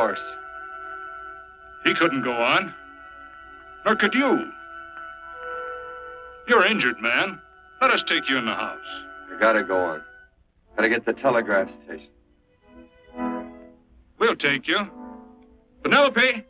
horse. He couldn't go on. Nor could you. You're injured, man. Let us take you in the house. You gotta go on. Gotta get to the telegraph station. We'll take you. Penelope!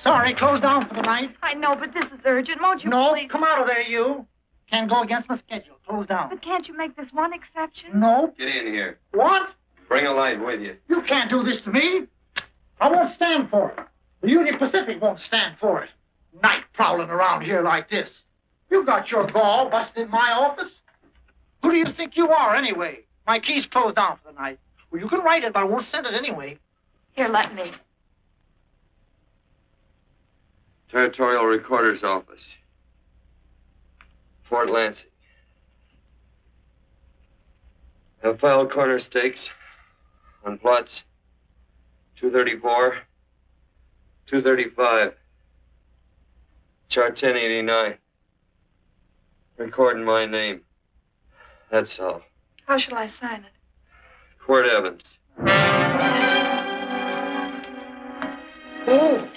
Sorry, closed down for the night. I know, but this is urgent. Won't you No, please? come out of there, you. Can't go against my schedule. Closed down. But can't you make this one exception? No. Get in here. What? Bring a light with you. You can't do this to me. I won't stand for it. The Union Pacific won't stand for it. Night prowling around here like this. You got your gall busted in my office. Who do you think you are, anyway? My key's closed down for the night. Well, you can write it, but I won't send it anyway. Here, let me. Territorial Recorder's Office. Fort Lansing. Have filed corner stakes on plots 234, 235, chart 1089. Recording my name. That's all. How shall I sign it? Quirt Evans. Oh.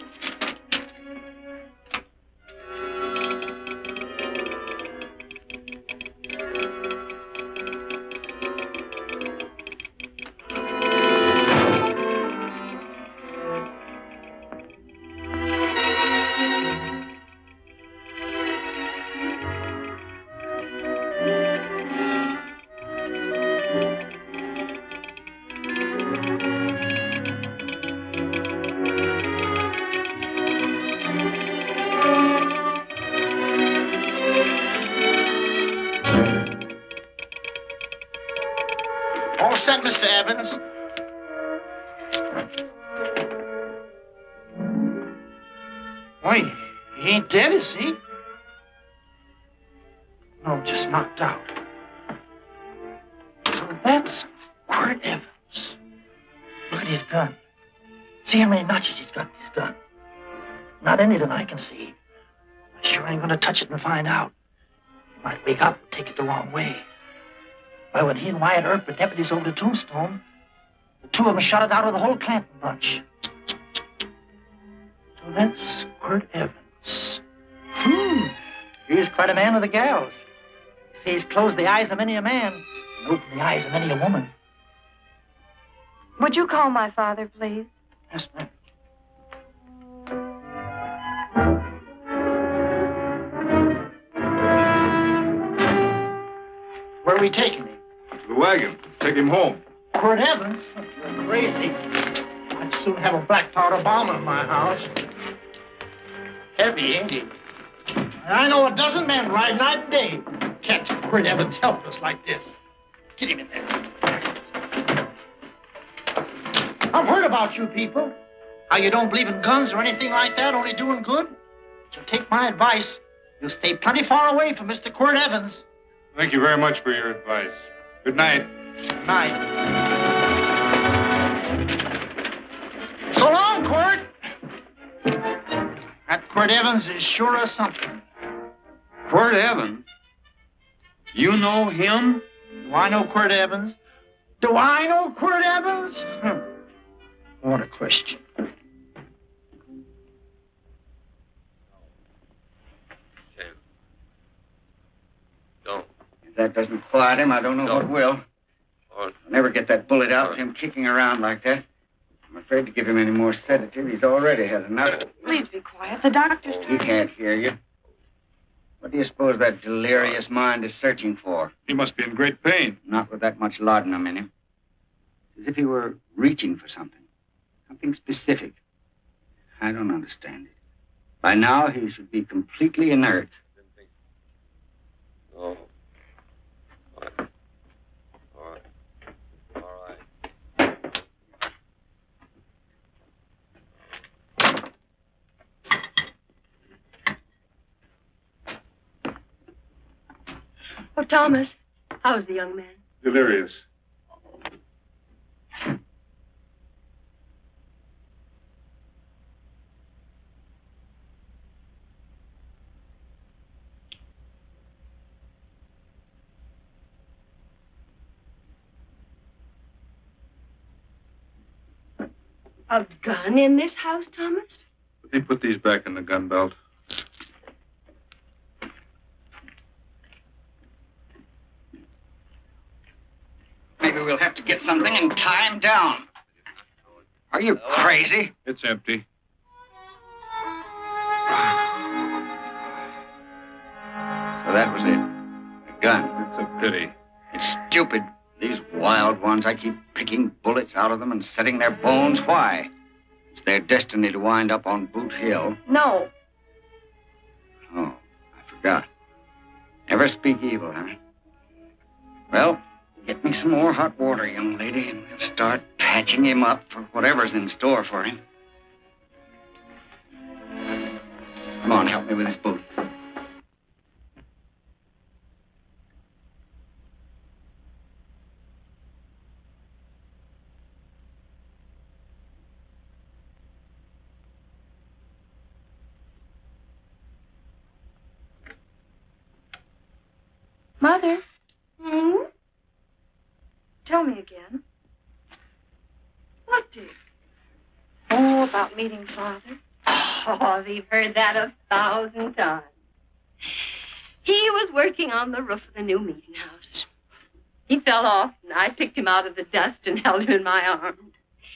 All set, Mr. Evans. Wait, he ain't dead, is he? No, just knocked out. So that's Quirt Evans. Look at his gun. See how many notches he's got in his gun. Not any that I can see. I sure ain't gonna touch it and find out. He might wake up and take it the wrong way. Why, when he and Wyatt Earp were deputies over to Tombstone, the two of them shot it out of the whole Clanton bunch. So that's Quirt Evans. He's quite a man with the gals. See, he's closed the eyes of many a man and opened the eyes of many a woman. Would you call my father, please? Yes, ma'am. Where are we taking him? The wagon. Take him home. Quirt Evans? You're crazy. I'd soon have a black powder bomb in my house. Heavy, ain't he? I know a dozen men ride night and day. Catch Quirt Evans helpless like this. Get him in there. I've heard about you people. How you don't believe in guns or anything like that, only doing good. So take my advice. You'll stay plenty far away from Mr. Quirt Evans. Thank you very much for your advice. Good night. Good night. So long, Quirt. That Quirt Evans is sure of something. Quirt Evans? You know him? Do I know Quirt Evans? Do I know Quirt Evans? What a question. Don't. If that doesn't quiet him, I don't know what will. I'll never get that bullet out with him kicking around like that. I'm afraid to give him any more sedative. He's already had enough. Please be be quiet. The doctor's... He can't hear you. What do you suppose that delirious mind is searching for? He must be in great pain. Not with that much laudanum in him. As if he were reaching for something. Something specific. I don't understand it. By now, he should be completely inert. Oh. All right. Oh, Thomas, how's the young man? Delirious. A gun in this house, Thomas? They put these back in the gun belt. Maybe we'll have to get something and tie him down. Are you crazy? It's empty. So that was it. A gun. It's a pity. It's stupid. These wild ones, I keep picking bullets out of them and setting their bones. Why? It's their destiny to wind up on Boot Hill. No. Oh, I forgot. Never speak evil, huh? Well, get me some more hot water, young lady, and we'll start patching him up for whatever's in store for him. Come on, help me with his boot. Mother? Tell me again. What, dear? Oh, about meeting Father. Oh, we've heard that 1,000 times. He was working on the roof of the new meeting house. He fell off, and I picked him out of the dust and held him in my arms.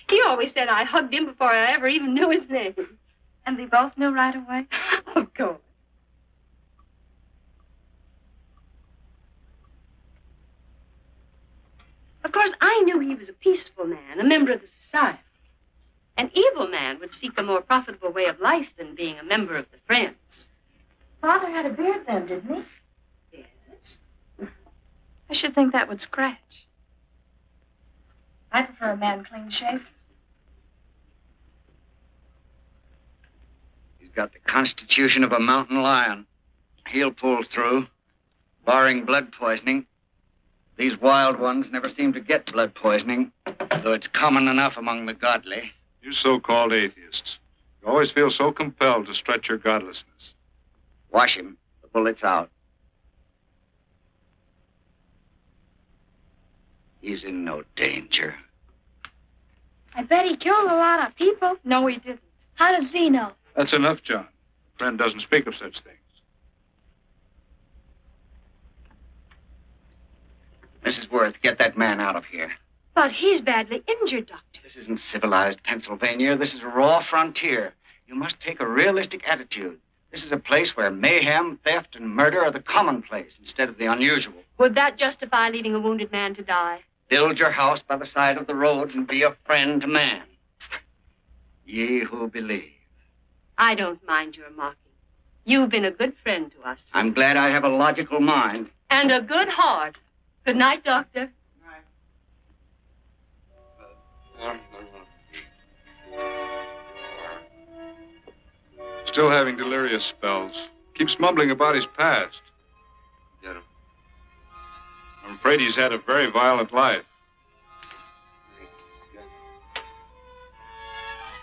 He always said I hugged him before I ever even knew his name. And we both knew right away? Of course. Of course, I knew he was a peaceful man, a member of the society. An evil man would seek a more profitable way of life than being a member of the Friends. Father had a beard then, didn't he? Yes. I should think that would scratch. I prefer a man clean shaven. He's got the constitution of a mountain lion. He'll pull through, barring blood poisoning. These wild ones never seem to get blood poisoning, though it's common enough among the godly. You so-called atheists. You always feel so compelled to stretch your godlessness. Wash him. The bullet's out. He's in no danger. I bet he killed a lot of people. No, he didn't. How does he know? That's enough, John. A friend doesn't speak of such things. Mrs. Worth, get that man out of here. But he's badly injured, Doctor. This isn't civilized Pennsylvania. This is a raw frontier. You must take a realistic attitude. This is a place where mayhem, theft, and murder are the commonplace instead of the unusual. Would that justify leaving a wounded man to die? Build your house by the side of the road and be a friend to man. Ye who believe. I don't mind your mocking. You've been a good friend to us. I'm glad I have a logical mind. And a good heart. Good night, Doctor. Still having delirious spells. Keeps mumbling about his past. Get him. I'm afraid he's had a very violent life.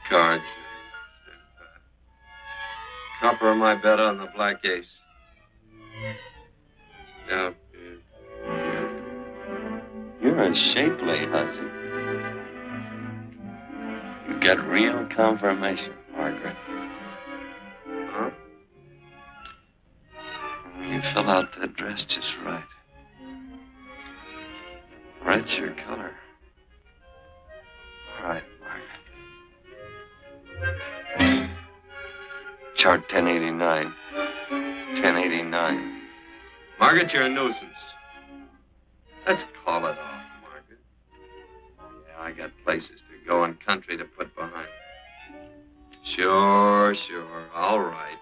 Cards. Copper on my bet on the black ace. Now, you're unshapely, Hudson. You got real confirmation, Margaret. Huh? You fill out that dress just right. Red's your color. All right, Margaret. Chart 1089. 1089. Margaret, you're a nuisance. Let's call it off, Margaret. Yeah, I got places to go and country to put behind. Sure. All right.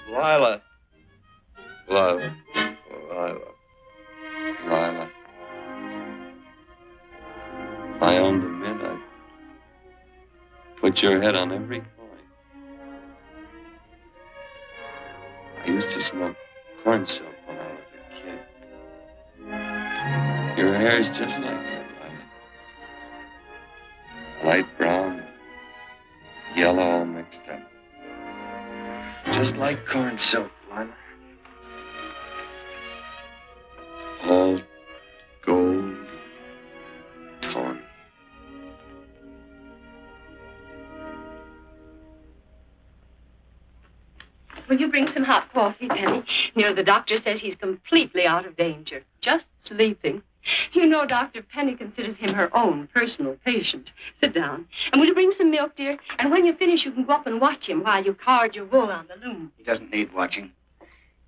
Lila. If I owned a mint, I'd put your head on every coin. I used to smoke corn silk when I was a kid. Your hair's just like that, Lila. Light brown, yellow all mixed up. Just like corn silk, Lila. All gold, torn. Will you bring some hot coffee, Penny? The doctor says he's completely out of danger. Just sleeping. You know, Dr. Penny considers him her own personal patient. Sit down. And will you bring some milk, dear? And when you finish, you can go up and watch him while you card your wool on the loom. He doesn't need watching.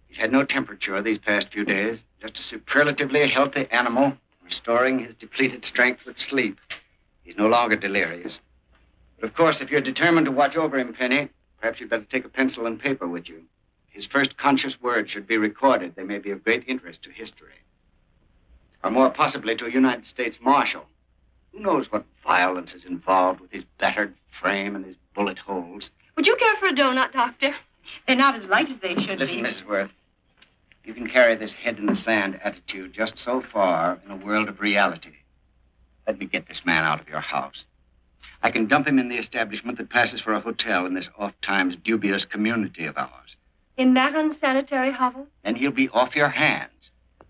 He's had no temperature these past few days. Just a superlatively healthy animal, restoring his depleted strength with sleep. He's no longer delirious. But of course, if you're determined to watch over him, Penny, perhaps you'd better take a pencil and paper with you. His first conscious words should be recorded. They may be of great interest to history. Or more possibly to a United States Marshal. Who knows what violence is involved with his battered frame and his bullet holes. Would you care for a donut, Doctor? They're not as light as they should Listen, be. Mrs. Worth. You can carry this head in the sand attitude just so far in a world of reality. Let me get this man out of your house. I can dump him in the establishment that passes for a hotel in this oft-times dubious community of ours. In that unsanitary hovel? Then he'll be off your hands.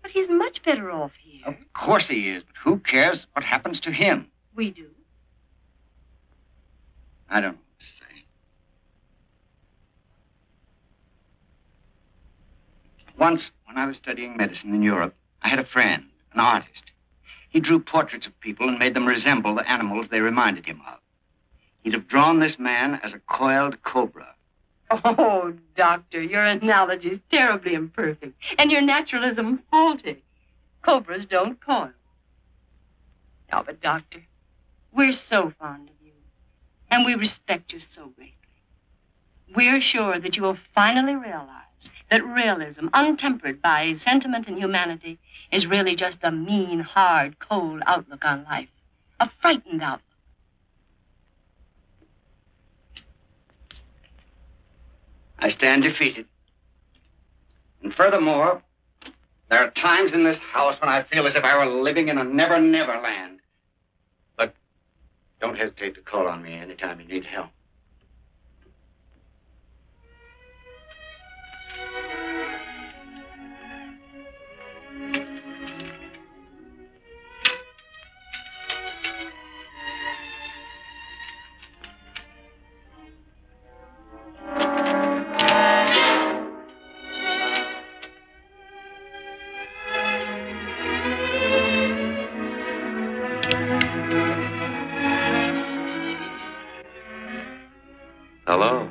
But he's much better off here. Of course he is, but who cares what happens to him? We do. I don't know what to say. Once, when I was studying medicine in Europe, I had a friend, an artist. He drew portraits of people and made them resemble the animals they reminded him of. He'd have drawn this man as a coiled cobra. Oh, Doctor, your analogy's terribly imperfect, and your naturalism faulty. Cobras don't coil. No, but, Doctor, we're so fond of you, and we respect you so greatly. We're sure that you will finally realize that realism, untempered by sentiment and humanity, is really just a mean, hard, cold outlook on life. A frightened outlook. I stand defeated. And furthermore, there are times in this house when I feel as if I were living in a never-never land. But don't hesitate to call on me anytime you need help. Hello?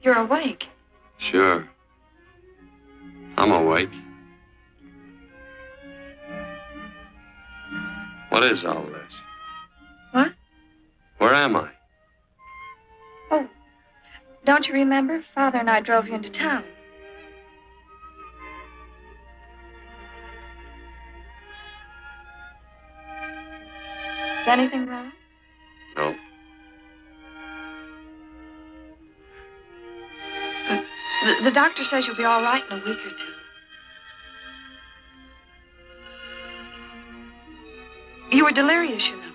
You're awake. Sure. I'm awake. What is all this? What? Where am I? Oh, don't you remember? Father and I drove you into town. Is anything wrong? No. The doctor says you'll be all right in a week or two. You were delirious, you know.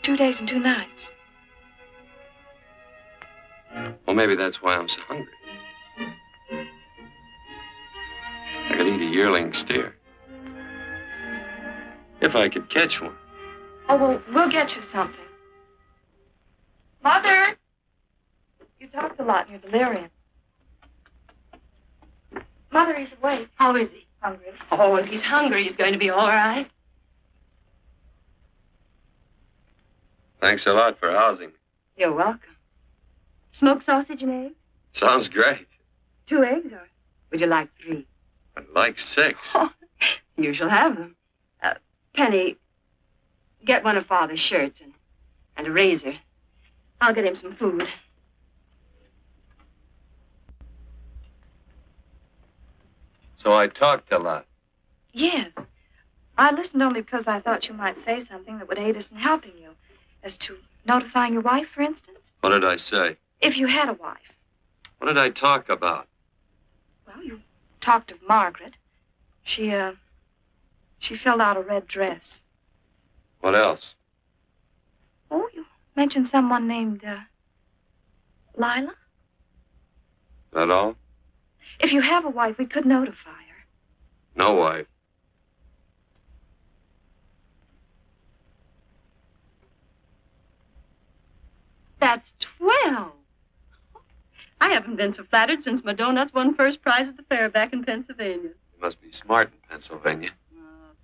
2 days and 2 nights. Well, maybe that's why I'm so hungry. I could eat a yearling steer. If I could catch one. Oh, well, we'll get you something. Mother! You talked a lot in your delirium. Mother, he's awake. How is he? Hungry. Oh, if he's hungry, he's going to be all right. Thanks a lot for housing. You're welcome. Smoked sausage and eggs? Sounds great. 2 eggs, or would you like 3? I'd like 6. Oh, you shall have them. Penny, get one of Father's shirts and a razor. I'll get him some food. So I talked a lot. Yes. I listened only because I thought you might say something that would aid us in helping you. As to notifying your wife, for instance. What did I say? If you had a wife. What did I talk about? Well, you talked of Margaret. She filled out a red dress. What else? Oh, you mentioned someone named, Lila? That all? If you have a wife, we could notify her. No wife. That's 12. I haven't been so flattered since my donuts won first prize at the fair back in Pennsylvania. You must be smart in Pennsylvania.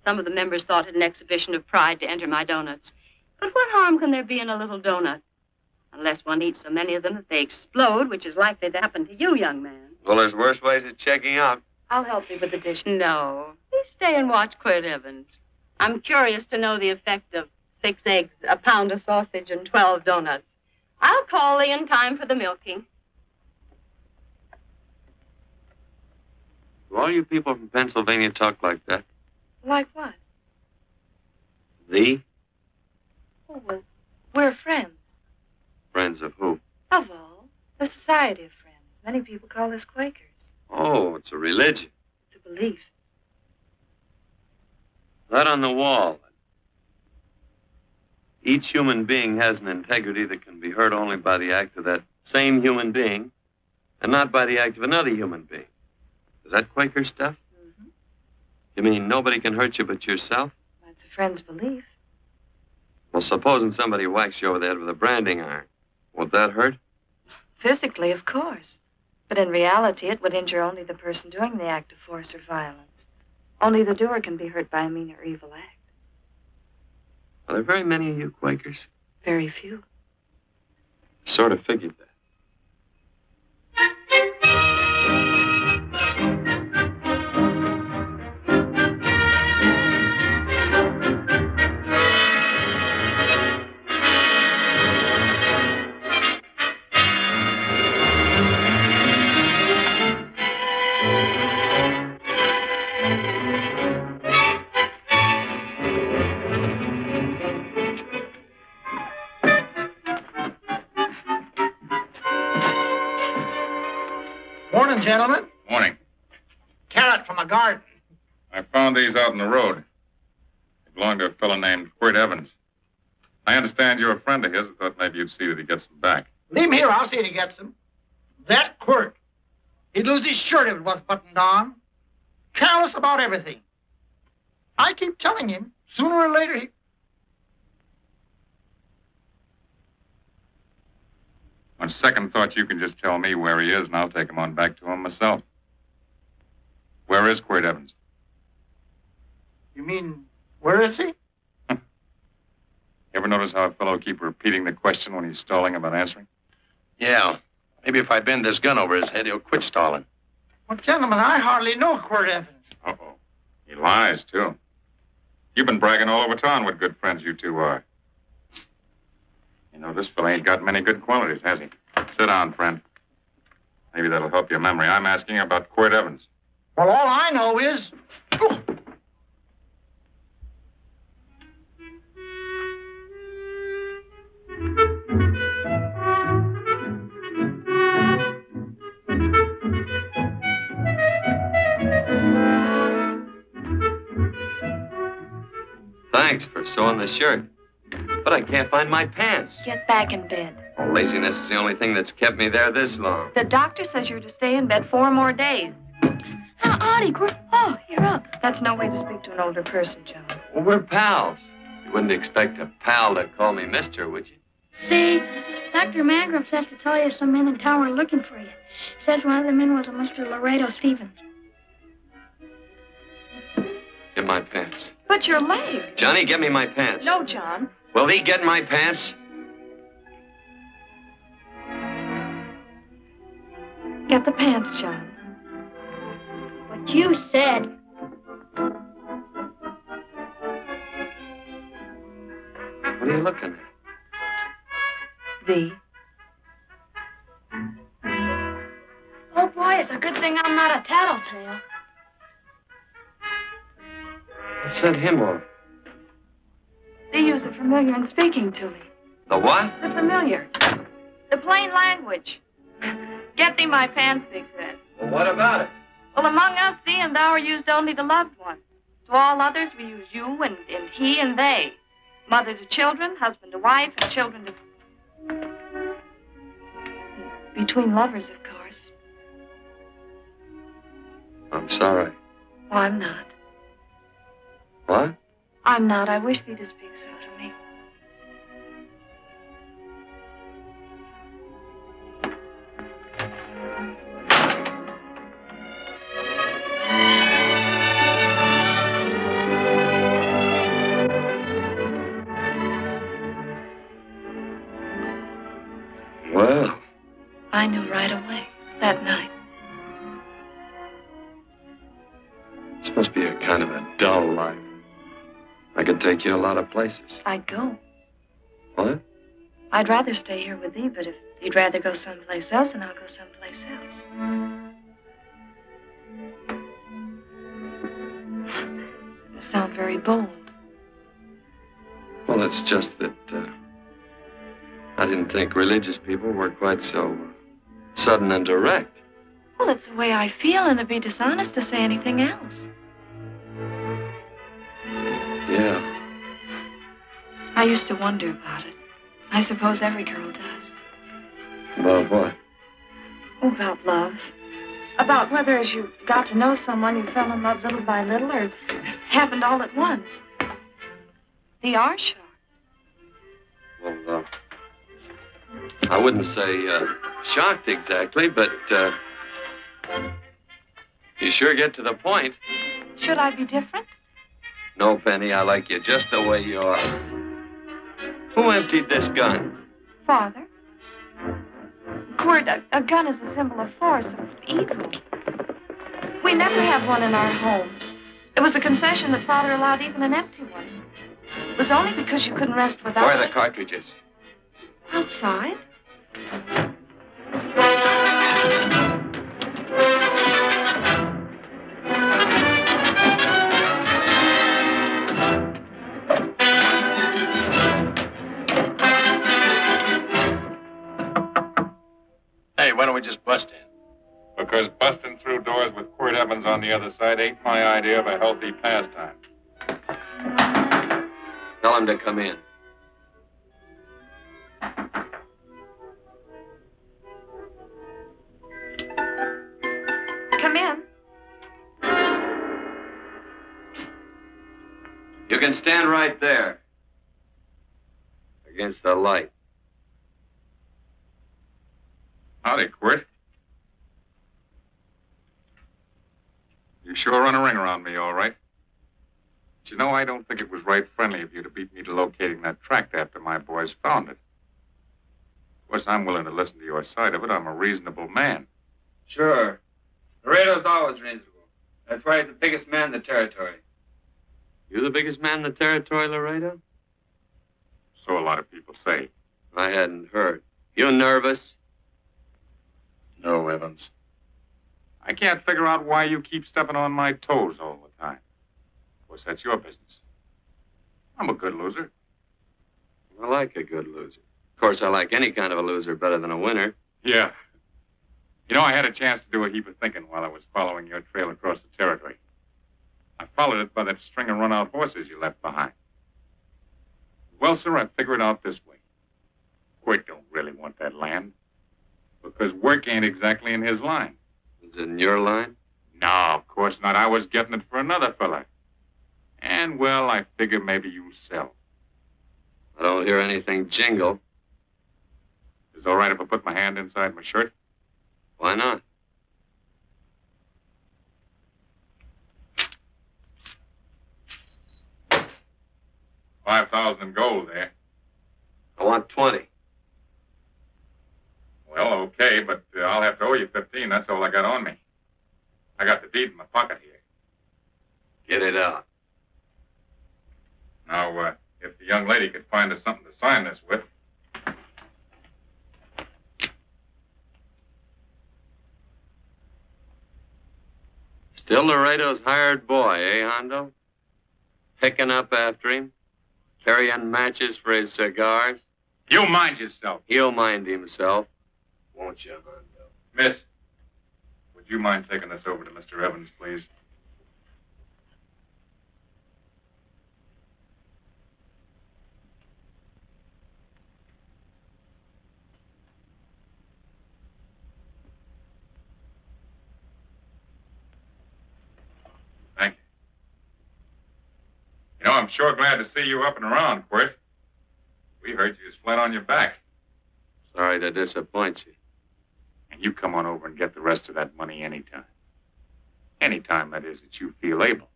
Some of the members thought it an exhibition of pride to enter my donuts. But what harm can there be in a little donut? Unless one eats so many of them that they explode, which is likely to happen to you, young man. Well, there's worse ways of checking out. I'll help you with the dish. No. You stay and watch Quirt Evans. I'm curious to know the effect of 6 eggs, a pound of sausage, and 12 donuts. I'll call Lee in time for the milking. Do all you people from Pennsylvania talk like that? Like what? Thee? Oh, well, we're friends. Friends of who? Of all. The Society of Friends. Many people call us Quakers. Oh, it's a religion. It's a belief. That on the wall. Each human being has an integrity that can be hurt only by the act of that same human being, and not by the act of another human being. Is that Quaker stuff? Mm-hmm. You mean nobody can hurt you but yourself? That's a friend's belief. Well, supposing somebody whacks you over the head with a branding iron. Would that hurt? Physically, of course. But in reality, it would injure only the person doing the act of force or violence. Only the doer can be hurt by a mean or evil act. Are there very many of you Quakers? Very few. Sort of figured that. Morning, gentlemen. Morning. Carrot from a garden. I found these out in the road. They belong to a fellow named Quirt Evans. I understand you're a friend of his. I thought maybe you'd see that he gets them back. Leave him here. I'll see that he gets them. That Quirt. He'd lose his shirt if it was buttoned on. Careless about everything. I keep telling him, sooner or later he... On second thought, you can just tell me where he is, and I'll take him on back to him myself. Where is Quirt Evans? You mean, where is he? Ever notice how a fellow keep repeating the question when he's stalling about answering? Yeah. Maybe if I bend this gun over his head, he'll quit stalling. Well, gentlemen, I hardly know Quirt Evans. Uh-oh. He lies, too. You've been bragging all over town what good friends you two are. You know, this fellow ain't got many good qualities, has he? Sit down, friend. Maybe that'll help your memory. I'm asking about Quirt Evans. Well, all I know is... Oh. Thanks for sewing the shirt. But I can't find my pants. Get back in bed. Oh, laziness is the only thing that's kept me there this long. The doctor says you're to stay in bed 4 more days. Audie, oh, you're up. That's no way to speak to an older person, John. Well, we're pals. You wouldn't expect a pal to call me mister, would you? See, Dr. Mangram says to tell you some men in town were looking for you. Says one of the men was a Mr. Laredo Stevens. my pants. But your leg. Johnny, get me my pants. No, John. Will he get my pants? Get the pants, John. What you said. What are you looking at? V. Oh, boy, it's a good thing I'm not a tattletale. What set him off? They use the familiar in speaking to me. The what? The familiar. The plain language. Get thee my pants, they said. Well, what about it? Well, among us, thee and thou are used only to loved ones. To all others, we use you and he and they. Mother to children, husband to wife, and children to... Between lovers, of course. I'm sorry. Oh, I'm not. What? I'm not. I wish thee to speak so to me. Well, I knew right away, that night. this must be a kind of a dull life. I could take you a lot of places. I'd go. What? I'd rather stay here with thee, but if you'd rather go someplace else, then I'll go someplace else. You sound very bold. Well, it's just that I didn't think religious people were quite so sudden and direct. Well, it's the way I feel, and it'd be dishonest to say anything else. Yeah. I used to wonder about it. I suppose every girl does. About what? Oh, about love. About whether as you got to know someone, you fell in love little by little, or it happened all at once. They are shocked. Well, I wouldn't say shocked exactly, but you sure get to the point. Should I be different? No, Penny, I like you just the way you are. Who emptied this gun? Father. Quirt, a gun is a symbol of force, of evil. We never have one in our homes. It was a concession that Father allowed even an empty one. It was only because you couldn't rest without Where are the cartridges? Outside. Hey, why don't we just bust in? Because busting through doors with Quirt Evans on the other side ain't my idea of a healthy pastime. Tell him to come in. Come in. You can stand right there. Against the light. Howdy, Quirt. You sure run a ring around me, all right. But you know, I don't think it was right friendly of you to beat me to locating that tract after my boys found it. Of course, I'm willing to listen to your side of it. I'm a reasonable man. Sure. Laredo's always reasonable. That's why he's the biggest man in the territory. You the biggest man in the territory, Laredo? So a lot of people say. I hadn't heard. You nervous? No, Evans. I can't figure out why you keep stepping on my toes all the time. Of course, that's your business. I'm a good loser. I like a good loser. Of course, I like any kind of a loser better than a winner. Yeah. You know, I had a chance to do a heap of thinking while I was following your trail across the territory. I followed it by that string of run-out horses you left behind. Well, sir, I figure it out this way. Quirt don't really want that land. Because work ain't exactly in his line. Is it in your line? No, of course not. I was getting it for another fella. And, well, I figure maybe you sell. I don't hear anything jingle. Is it all right if I put my hand inside my shirt? Why not? 5,000 in gold there. I want 20. Well, okay, but I'll have to owe you 15. That's all I got on me. I got the deed in my pocket here. Get it out. Now, if the young lady could find us something to sign this with. Still Laredo's hired boy, eh, Hondo? Picking up after him, carrying matches for his cigars. You mind yourself. He'll mind himself, won't you, Hondo? Miss, would you mind taking this over to Mr. Evans, please? Thank you. You know, I'm sure glad to see you up and around, Quirt. We heard you was flat on your back. Sorry to disappoint you. And you come on over and get the rest of that money anytime. Anytime, that is, that you feel able.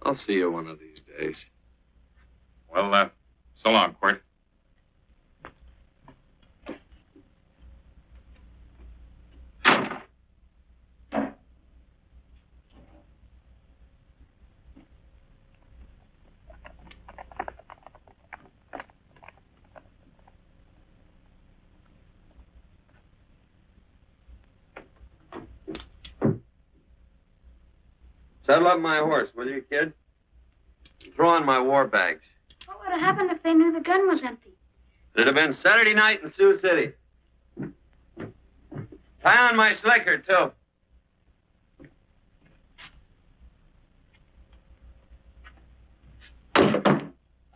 I'll see you one of these days. Well, so long, Quirt. Saddle up my horse, will you, kid? Throw on my war bags. What would have happened if they knew the gun was empty? It'd have been Saturday night in Sioux City. Tie on my slicker, too.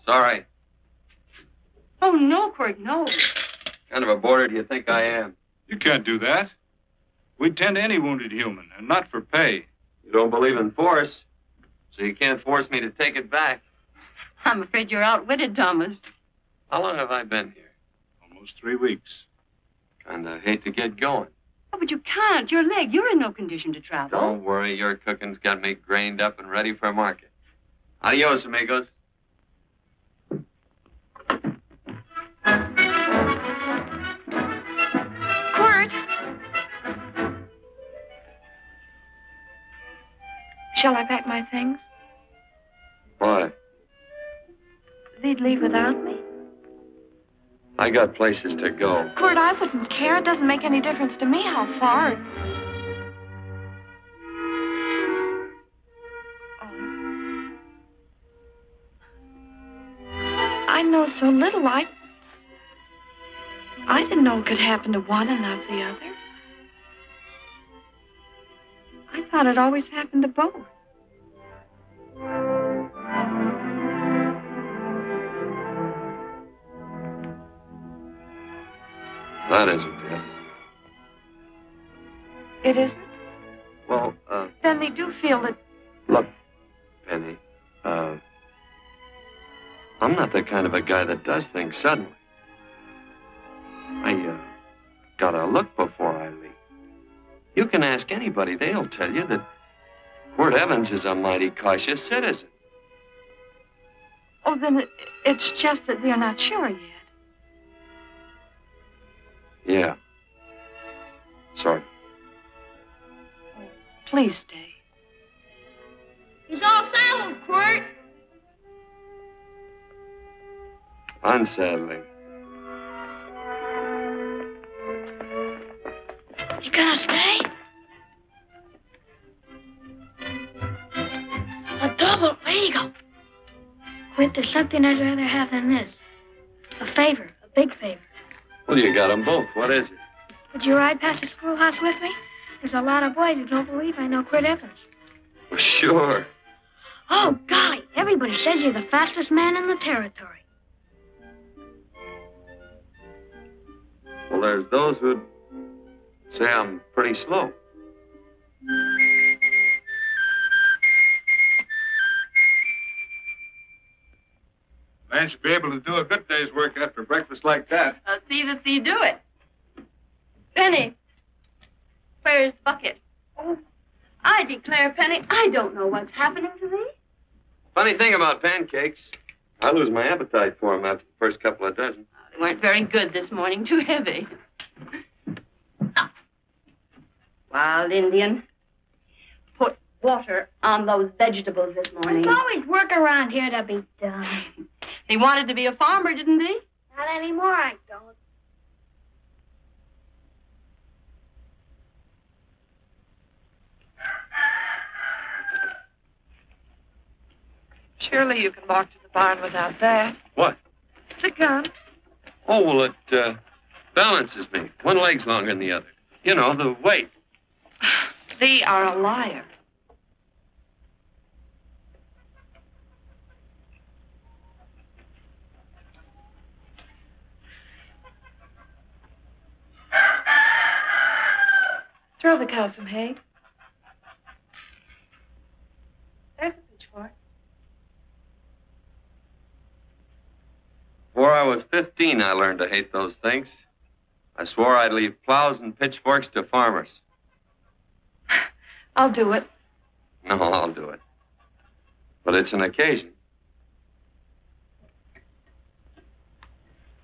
Sorry. Oh, no, Quirt, no. What kind of a boarder do you think I am? You can't do that. We'd tend to any wounded human, and not for pay. You don't believe in force, so you can't force me to take it back. I'm afraid you're outwitted, Thomas. How long have I been here? Almost 3 weeks. Kinda hate to get going. Oh, but you can't. Your leg. You're in no condition to travel. Don't worry, your cooking's got me grained up and ready for market. Adios, amigos. Quirt! Shall I pack my things? Why? They'd leave without me. I got places to go. Quirt, I wouldn't care. It doesn't make any difference to me how far. Oh. I know so little. I didn't know it could happen to one and not the other. I thought it always happened to both. That isn't it. It isn't? Well, Then they do feel that... Look, Penny, I'm not the kind of a guy that does things suddenly. I, gotta look before I leave. You can ask anybody. They'll tell you that Quirt Evans is a mighty cautious citizen. Oh, then it's just that they're not sure yet. Yeah. Sorry. Please stay. He's all saddled, Quirt. Unsaddling. You gonna stay? A double. There you go. Quirt, there's something I'd rather have than this. A favor, a big favor. Well, you got them both. What is it? Would you ride past the schoolhouse with me? There's a lot of boys who don't believe I know Quirt Evans. Well, sure. Oh, golly. Everybody says you're the fastest man in the territory. Well, there's those who'd say I'm pretty slow. Man should be able to do a good day's work after breakfast like that. I'll see that you do it. Penny, where's the bucket? Oh, I declare, Penny, I don't know what's happening to thee. Funny thing about pancakes, I lose my appetite for them after the first couple of dozen. They weren't very good this morning. Too heavy. Wild Indian. Put water on those vegetables this morning. There's always work around here to be done. He wanted to be a farmer, didn't he? Not anymore, I don't. Surely you can walk to the barn without that. What? The gun. Oh, well, it balances me. One leg's longer than the other. You know, the weight. Thee are a liar. Throw the cow some hay. There's a pitchfork. Before I was 15, I learned to hate those things. I swore I'd leave plows and pitchforks to farmers. I'll do it. No, I'll do it. But it's an occasion.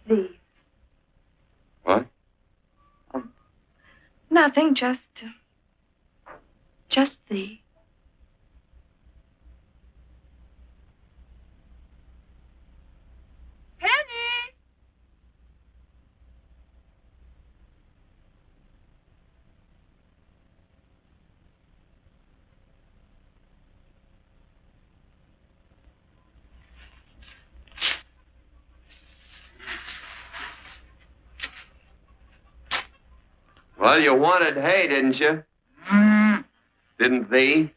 Thee. What? Nothing, just thee. Penny! Well, you wanted hay, didn't you? Didn't thee?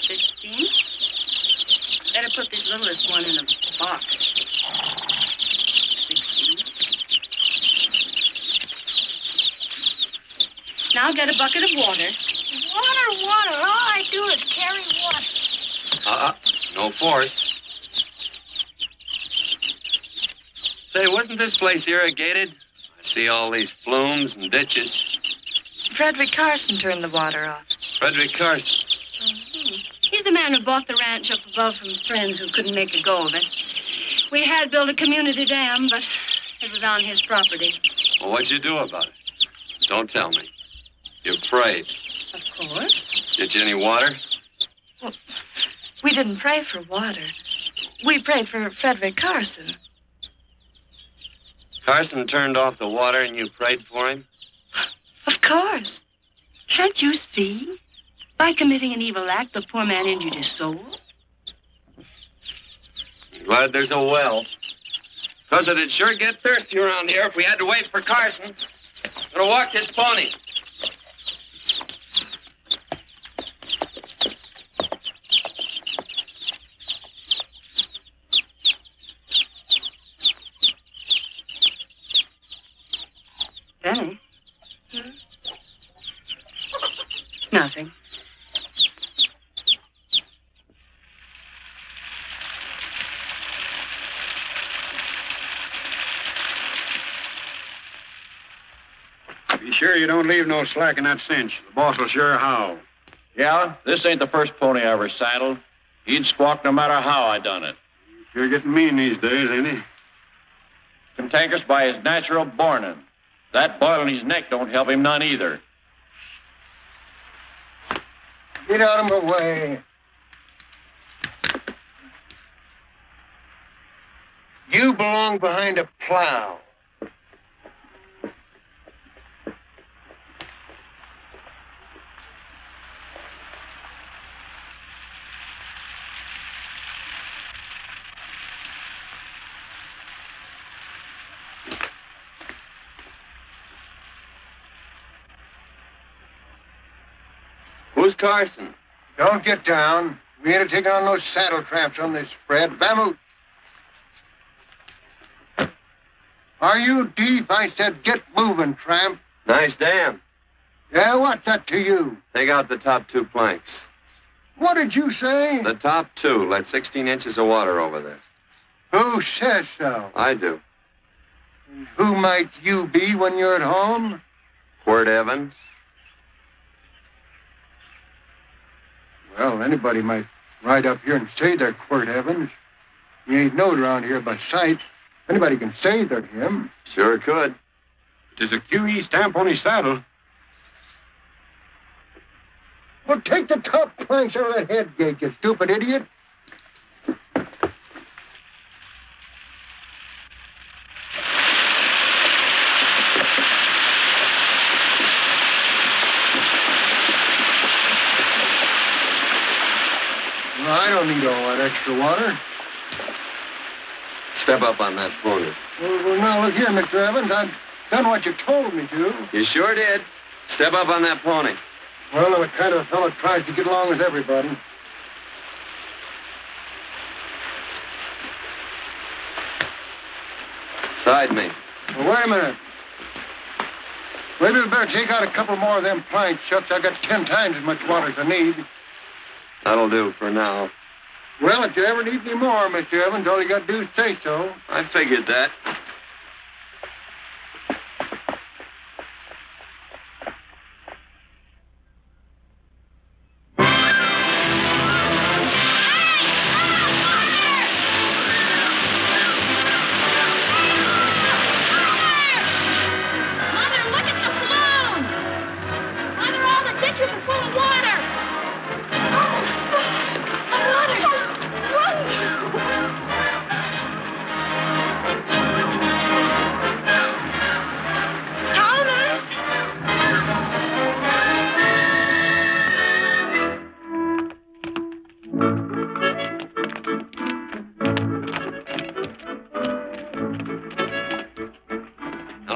15. Better put this littlest one in a box. 16. Now get a bucket of water. Water. All I do is carry water. No force. Say, wasn't this place irrigated? I see all these flumes and ditches. Frederick Carson turned the water off. Frederick Carson. He's the man who bought the ranch up above from friends who couldn't make a go of it. We had built a community dam, but it was on his property. Well, what'd you do about it? Don't tell me. You prayed. Of course. Get you any water? Well, we didn't pray for water. We prayed for Frederick Carson. Carson turned off the water and you prayed for him? Of course. Can't you see? By committing an evil act, the poor man injured his soul. Glad there's a well. Because it'd sure get thirsty around here if we had to wait for Carson. Gonna walk his pony. Benny? Nothing. Be sure you don't leave no slack in that cinch. The boss will sure howl. Yeah, this ain't the first pony I ever saddled. He'd squawk no matter how I done it. Sure getting mean these days, ain't he? Cantankerous by his natural bornin'. That boil in his neck don't help him none either. Get out of my way. You belong behind a plow. Who's Carson? Don't get down. We ain't taking on no saddle tramps on this spread. Vamoose. Are you deep? I said get moving, tramp. Nice dam. Yeah, what's that to you? Take out the top 2 planks. What did you say? The top 2. Let 16 inches of water over there. Who says so? I do. Who might you be when you're at home? Quirt Evans. Well, anybody might ride up here and say they're Quirt Evans. He ain't known around here by sight. Anybody can say they're him. Sure could. There's a QE stamp on his saddle. Well, take the top planks out of that head gate, you stupid idiot. Well, I don't need all that extra water. Step up on that pony. Well, now, look here, Mr. Evans. I've done what you told me to. You sure did. Step up on that pony. Well, I'm the kind of fellow tries to get along with everybody. Side me. Well, wait a minute. Maybe we better take out a couple more of them planks, Shucks. I got 10 times as much water as I need. That'll do for now. Well, if you ever need any more, Mr. Evans, all you got to do is say so. I figured that.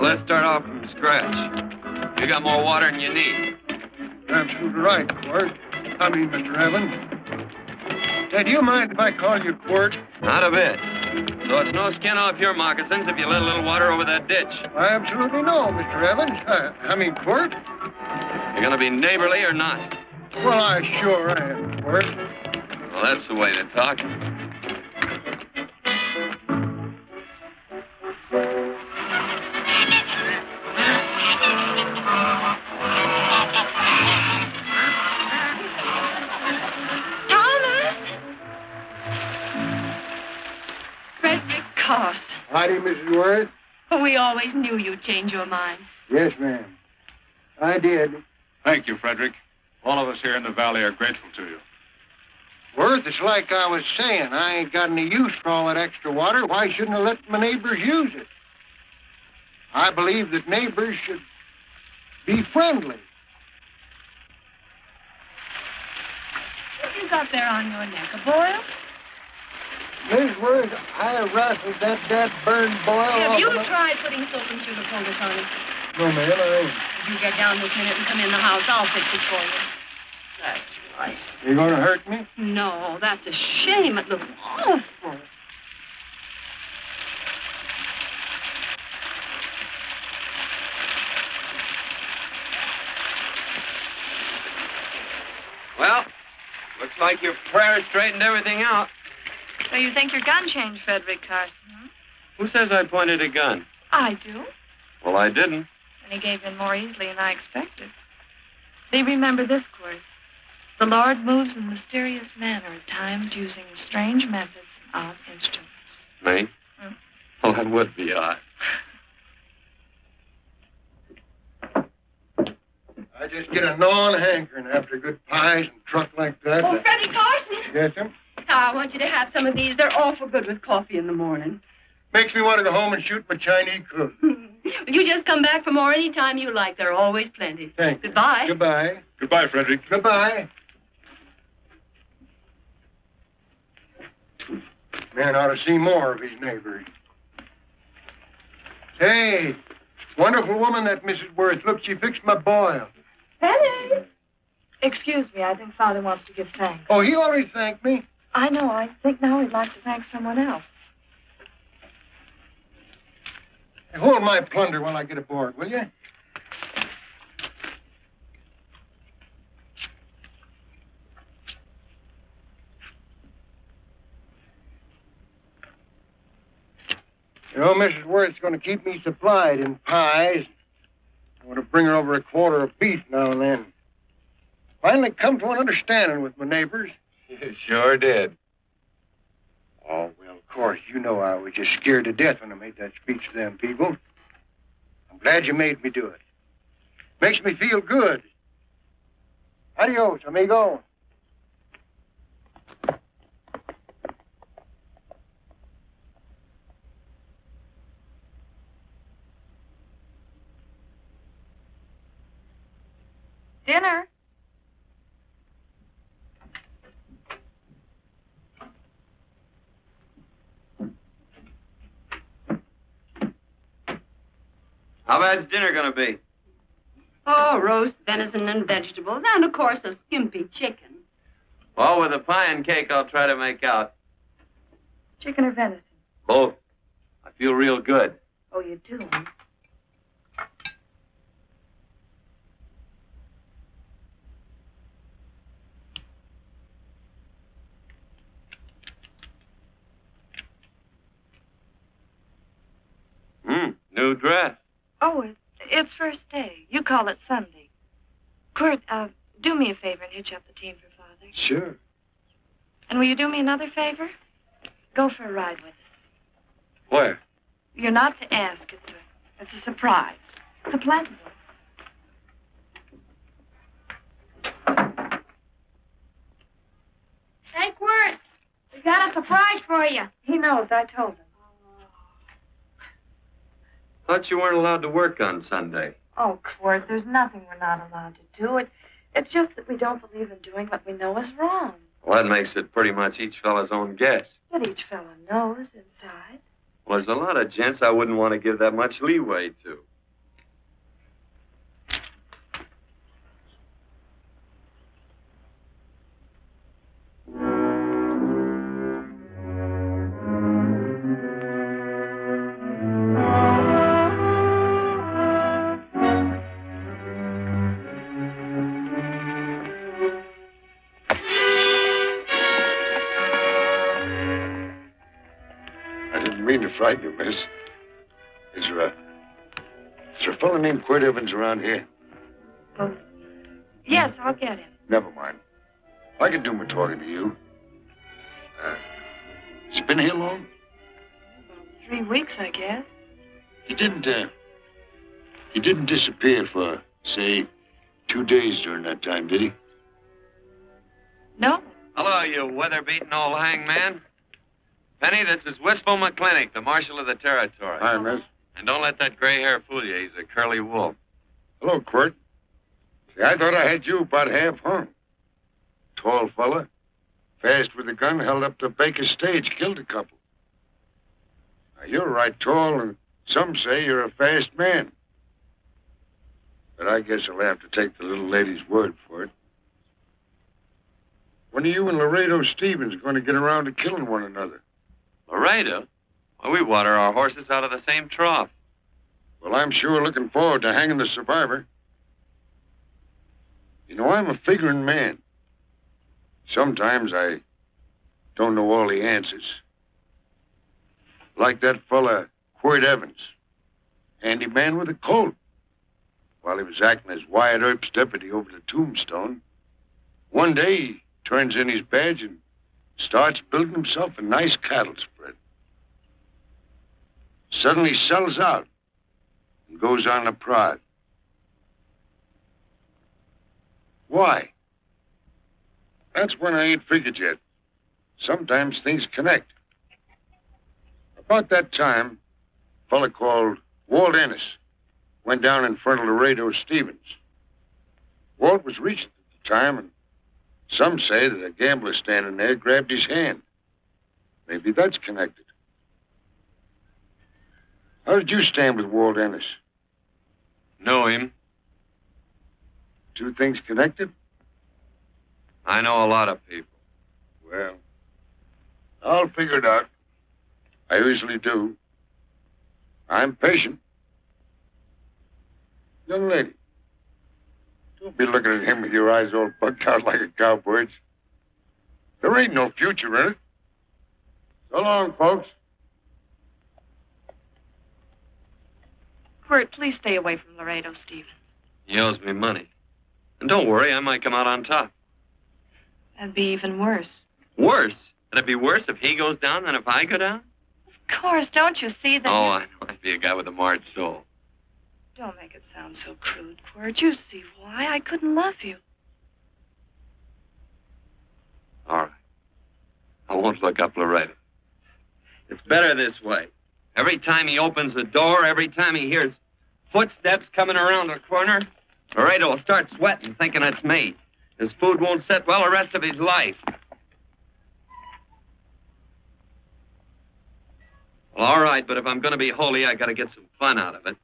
Let's start off from scratch. You got more water than you need. You're absolutely right, Quirt. Mr. Evans. Say, do you mind if I call you Quirt? Not a bit. So it's no skin off your moccasins if you let a little water over that ditch. I absolutely know, Mr. Evans. Quirt. You're going to be neighborly or not? Well, I sure am, Quirt. Well, that's the way to talk. Howdy, Mrs. Worth. Oh, we always knew you'd change your mind. Yes, ma'am. I did. Thank you, Frederick. All of us here in the valley are grateful to you. Worth, it's like I was saying. I ain't got any use for all that extra water. Why shouldn't I let my neighbors use it? I believe that neighbors should be friendly. What you got there on your neck? A boil? Miss Worth, I rustled that burned boil Have off you of my... tried putting soap and sugar poultice on it? No, ma'am, I ain't. If you get down this minute and come in the house, I'll fix it for you. That's right. You gonna hurt me? No, that's a shame. It looks awful. Well, looks like your prayer straightened everything out. So you think your gun changed, Frederick Carson, huh? Who says I pointed a gun? I do. Well, I didn't. And he gave in more easily than I expected. Do you remember this, Quirt? The Lord moves in mysterious manner at times using strange methods and odd instruments. Me? Hmm? Well, that would be odd. I just get a gnawing hankering after good pies and truck like that. Oh, Freddie Carson! Yes, ma'am? I want you to have some of these. They're awful good with coffee in the morning. Makes me want to go home and shoot my Chinese cook. You just come back for more any time you like. There are always plenty. Thanks. Goodbye. Goodbye. Goodbye, Frederick. Goodbye. Man ought to see more of his neighbors. Hey, wonderful woman, that Mrs. Worth. Look, she fixed my boil. Penny! Excuse me, I think Father wants to give thanks. Oh, he already thanked me. I know. I think now he'd like to thank someone else. Hey, hold my plunder while I get aboard, will you? You know, Mrs. Worth's going to keep me supplied in pies. I want to bring her over a quarter of beef now and then. Finally come to an understanding with my neighbors. You sure did. Oh, well, of course, you know I was just scared to death when I made that speech to them people. I'm glad you made me do it. Makes me feel good. Adios, amigo. Dinner. How bad's dinner gonna be? Oh, roast venison and vegetables, and of course a skimpy chicken. Well, with a pie and cake, I'll try to make out. Chicken or venison? Both. I feel real good. Oh, you do? New dress. Oh, it's first day. You call it Sunday. Quirt, do me a favor and hitch up the team for Father. Sure. And will you do me another favor? Go for a ride with us. Where? You're not to ask. It's a surprise. It's a pleasant one. Hey, Quirt, we got a surprise for you. He knows. I told him. Thought you weren't allowed to work on Sunday. Oh, Quirt, there's nothing we're not allowed to do. It's just that we don't believe in doing what we know is wrong. Well, that makes it pretty much each fella's own guess. But each fellow knows inside. Well, there's a lot of gents I wouldn't want to give that much leeway to. Frighten you, miss. Is there a fellow named Quirt Evans around here? Oh, yes, I'll get him. Never mind. I can do my talking to you. Has he been here long? 3 weeks, I guess. He didn't disappear for, say, 2 days during that time, did he? No. Hello, you weather-beaten old hangman. Penny, this is Wistful McClintock, the Marshal of the territory. Hi, miss. And don't let that gray hair fool you. He's a curly wolf. Hello, Quirt. See, I thought I had you about half hung. Tall fella, fast with a gun, held up the Baker stage, killed a couple. Now, you're right tall, and some say you're a fast man. But I guess I'll have to take the little lady's word for it. When are you and Laredo Stevens going to get around to killing one another? Laredo? Well, we water our horses out of the same trough. Well, I'm sure looking forward to hanging the survivor. You know, I'm a figuring man. Sometimes I don't know all the answers. Like that fella, Quirt Evans. Handyman with a colt. While he was acting as Wyatt Earp's deputy over the tombstone, one day he turns in his badge and starts building himself a nice cattle spread. Suddenly sells out and goes on a prod. Why? That's when I ain't figured yet. Sometimes things connect. About that time, a fella called Walt Ennis went down in front of Laredo Stevens. Walt was reaching at the time, and some say that a gambler standing there grabbed his hand. Maybe that's connected. How did you stand with Walt Ennis? Know him. Two things connected? I know a lot of people. Well, I'll figure it out. I usually do. I'm patient. Young lady, don't be looking at him with your eyes all bugged out like a cowbird's. There ain't no future in it. So long, folks. Quirt, please stay away from Laredo, Stevens. He owes me money. And don't worry, I might come out on top. That'd be even worse. Worse? It'd be worse if he goes down than if I go down? Of course, don't you see that? Oh, I know. I'd be a guy with a marred soul. Don't make it sound so crude, Quirt. You see why I couldn't love you. All right. I won't look up Laredo. It's better this way. Every time he opens the door, every time he hears footsteps coming around the corner, Laredo will start sweating, thinking it's me. His food won't sit well the rest of his life. Well, all right, but if I'm going to be holy, I got to get some fun out of it.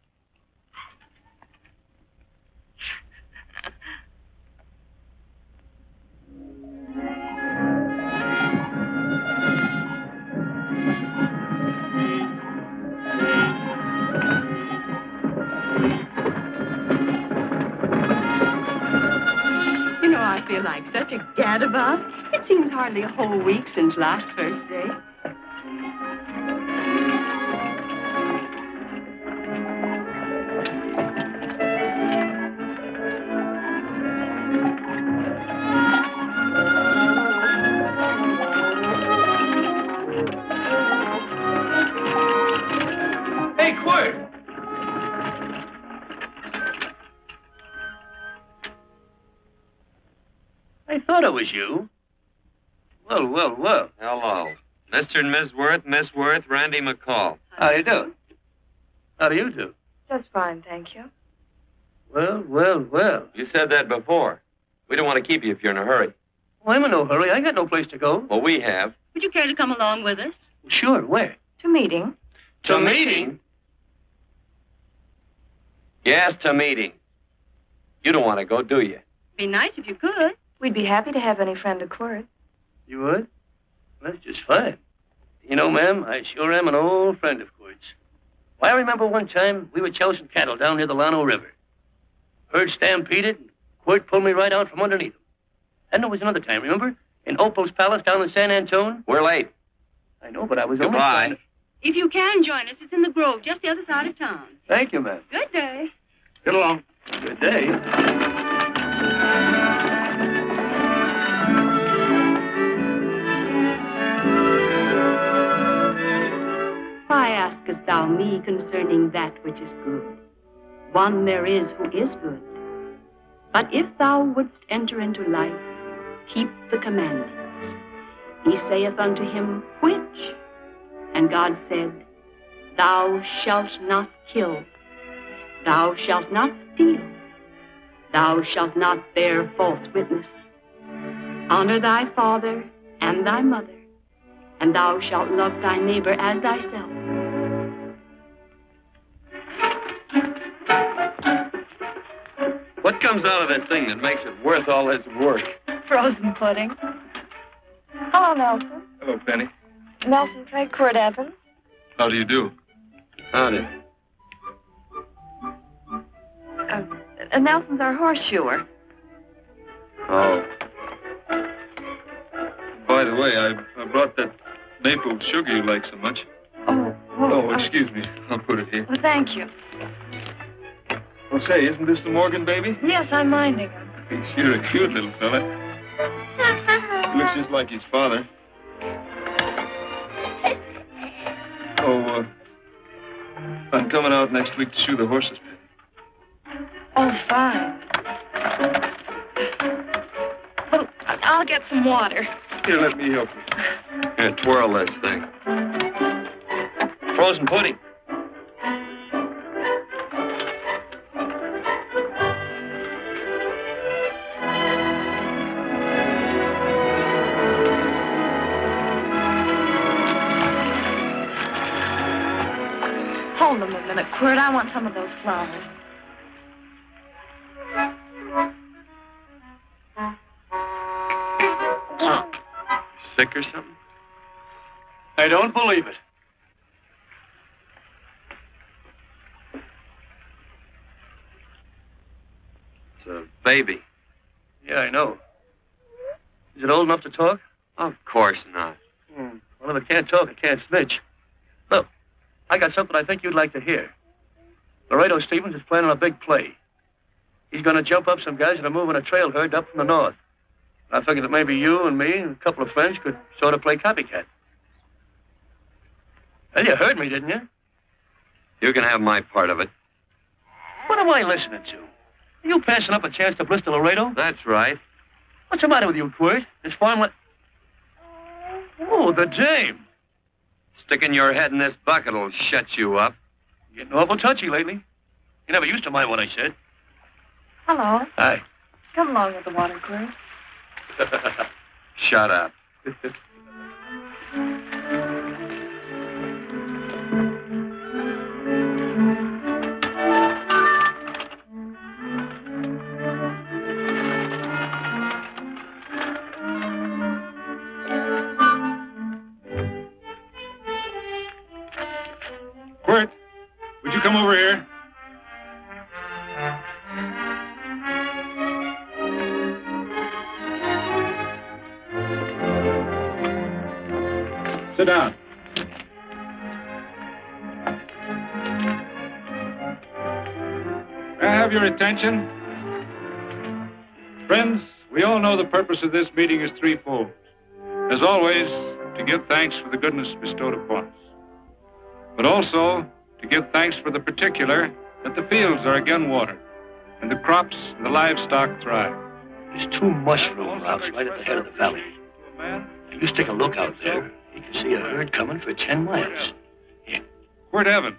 You know, I feel like such a gadabout. It seems hardly a whole week since last first day. Hey, Quirt! I thought it was you. Well. Hello. Mr. and Miss Worth, Randy McCall. How you doing? How do you do? Just fine, thank you. Well. You said that before. We don't want to keep you if you're in a hurry. Well, I'm in no hurry. I got no place to go. Well, we have. Would you care to come along with us? Sure, where? To meeting. To meeting? Yes, to meeting. You don't want to go, do you? Be nice if you could. We'd be happy to have any friend of Quirt. You would? Well, that's just fine. You know, ma'am, I sure am an old friend of Quirt's. Why, I remember one time we were chousing cattle down near the Llano River. Herd stampeded, and Quirt pulled me right out from underneath him. And there was another time, remember? In Opal's Palace down in San Antone? We're late. I know, but I was only Goodbye. trying to... If you can join us, it's in the Grove, just the other side of town. Thank you, ma'am. Good day. Get along. Good day. Why askest thou me concerning that which is good? One there is who is good. But if thou wouldst enter into life, keep the commandments. He saith unto him, which? And God said, Thou shalt not kill. Thou shalt not steal. Thou shalt not bear false witness. Honor thy father and thy mother, and thou shalt love thy neighbor as thyself. What comes out of this thing that makes it worth all this work? Frozen pudding. Hello, Nelson. Hello, Penny. Nelson played Quirt Evans. How do you do? Howdy. Nelson's our horseshoer. Oh. By the way, I brought that maple sugar you like so much. Oh, excuse me. I'll put it here. Well, thank you. Oh, say, isn't this the Morgan baby? Yes, I'm minding him. He's sure a cute little fella. Looks just like his father. Oh, I'm coming out next week to shoe the horses. Oh, fine. Well, I'll get some water. Here, let me help you. Here, twirl this thing. Frozen pudding. Hold them a minute, Quirt. I want some of those flowers. Sick or something? I don't believe it. It's a baby. Yeah, I know. Is it old enough to talk? Of course not. Well, if it can't talk, it can't snitch. Look, I got something I think you'd like to hear. Laredo Stevens is planning a big play. He's going to jump up some guys that are moving a trail herd up from the north. I figured that maybe you and me and a couple of friends could sort of play copycat. Well, you heard me, didn't you? You can have my part of it. What am I listening to? Are you passing up a chance to blister Laredo? That's right. What's the matter with you, Quirt? This farmland... Oh, the dame. Sticking your head in this bucket will shut you up. You're getting awful touchy lately. You never used to mind what I said. Hello. Hi. Come along with the water, Quirt. Shut up. Quirt, would you come over here? Sit down. May I have your attention? Friends, we all know the purpose of this meeting is threefold. As always, to give thanks for the goodness bestowed upon us, but also to give thanks for the particular that the fields are again watered and the crops and the livestock thrive. There's two mushroom routes right at the head of the valley. If you stick a look out there, you can see a herd coming for 10 miles. Yeah. Quirt Evans.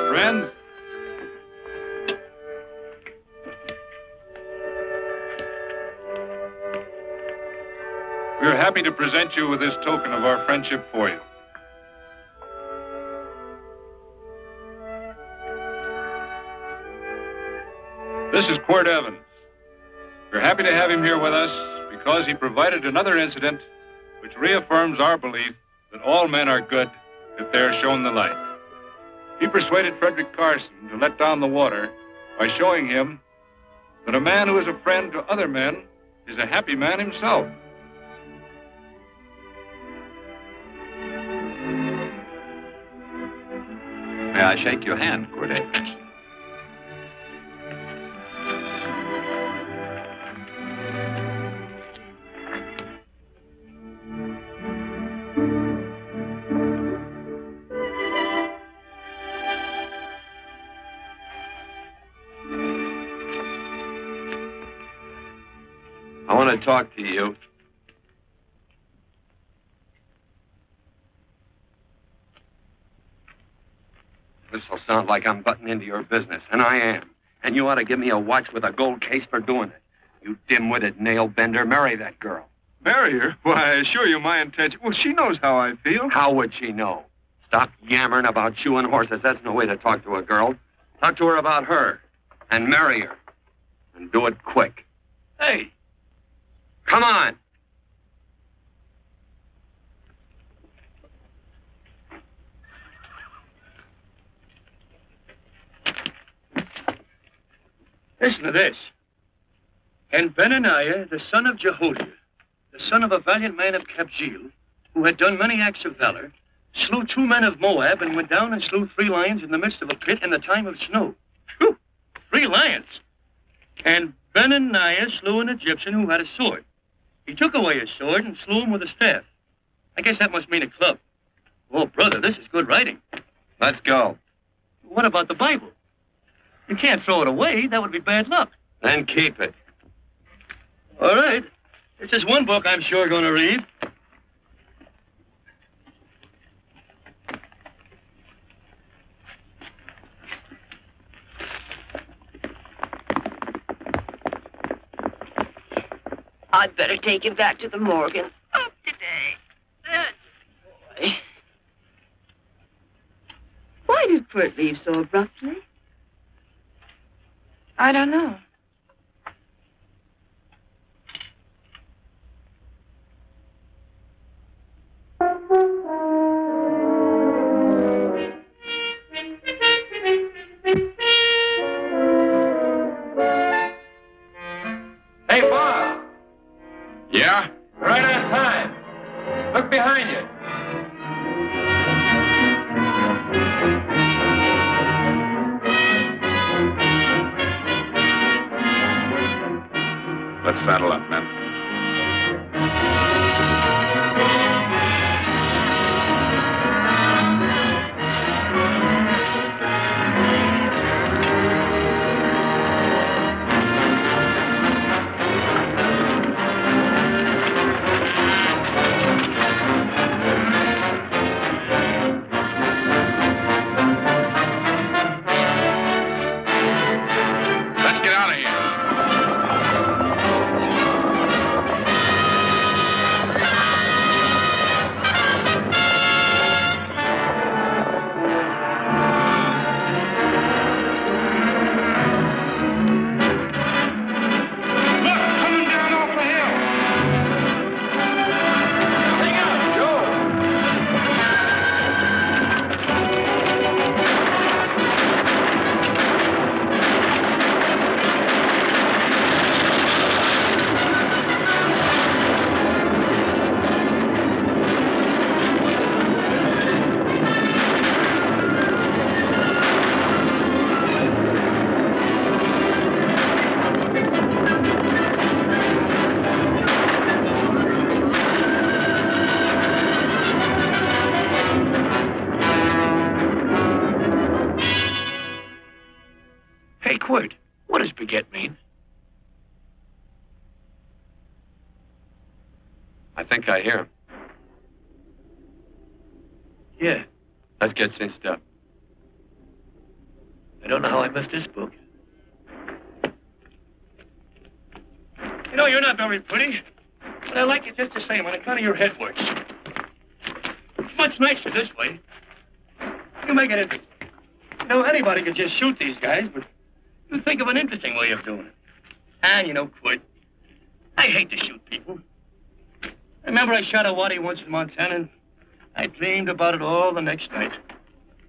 Friends, we are happy to present you with this token of our friendship for you. This is Quirt Evans. We're happy to have him here with us because he provided another incident which reaffirms our belief that all men are good if they are shown the light. He persuaded Frederick Carson to let down the water by showing him that a man who is a friend to other men is a happy man himself. May I shake your hand, Quirt Evans? I want to talk to you. This'll sound like I'm butting into your business, and I am. And you ought to give me a watch with a gold case for doing it. You dim-witted nail-bender, marry that girl. Marry her? Why, I assure you my intention... Well, she knows how I feel. How would she know? Stop yammering about chewing horses. That's no way to talk to a girl. Talk to her about her, and marry her. And do it quick. Hey. Come on. Listen to this. And Benaniah, the son of Jehoiada, the son of a valiant man of Kabzeel, who had done many acts of valor, slew 2 men of Moab and went down and slew 3 lions in the midst of a pit in the time of snow. Whew, 3 lions. And Benaniah slew an Egyptian who had a sword. He took away his sword and slew him with a staff. I guess that must mean a club. Oh, brother, this is good writing. Let's go. What about the Bible? You can't throw it away. That would be bad luck. Then keep it. All right. This is one book I'm sure going to read. I'd better take him back to the morgue and up today. Boy. Why did Quirt leave so abruptly? I don't know. Hey, boss. Yeah? Right on time. Look behind you. Let's saddle up, men. Let's get out of here. Hey, Quirt, what does baguette mean? I think I hear him. Yeah, Let's get cinched up. I don't know how I missed this book. You know, you're not very pretty, but I like you just the same on account of your head works. It's much nicer this way. You make it interesting. You know, anybody could just shoot these guys, but you think of an interesting way of doing it. And, you know, Quirt, I hate to shoot people. I remember I shot a waddy once in Montana, and I dreamed about it all the next night.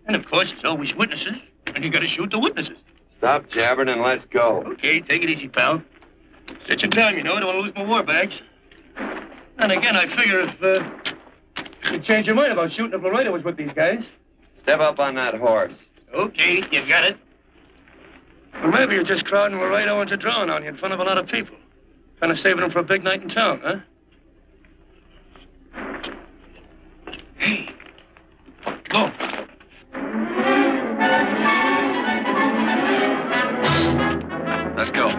And, of course, there's always witnesses, and you got to shoot the witnesses. Stop jabbering and let's go. Okay, take it easy, pal. Such a time, you know, I don't want to lose my war bags. And again, I figure if you change your mind about shooting if Laredo was with these guys. Step up on that horse. Okay, you got it. Or maybe you're just crowding Laredo into drawing on you in front of a lot of people. Kind of saving them for a big night in town, huh? Hey, go. Let's go.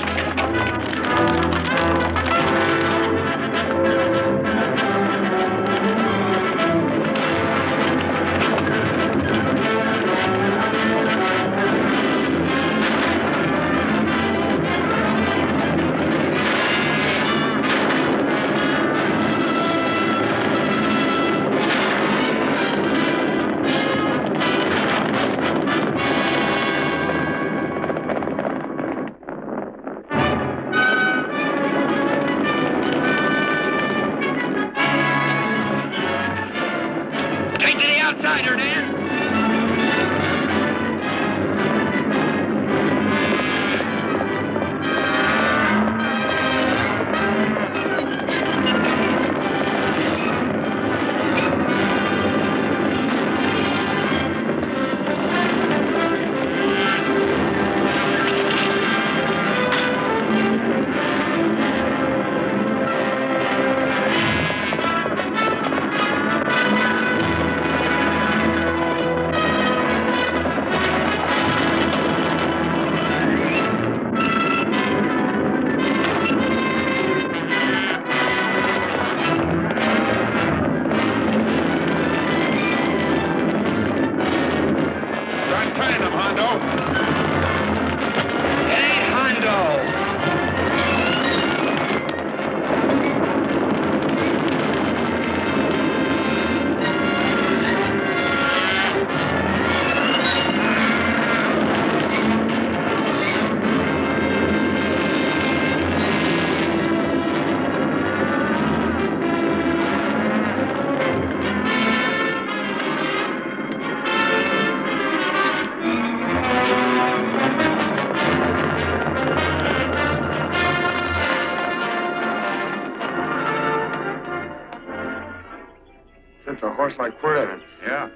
Like Quirt. Yeah,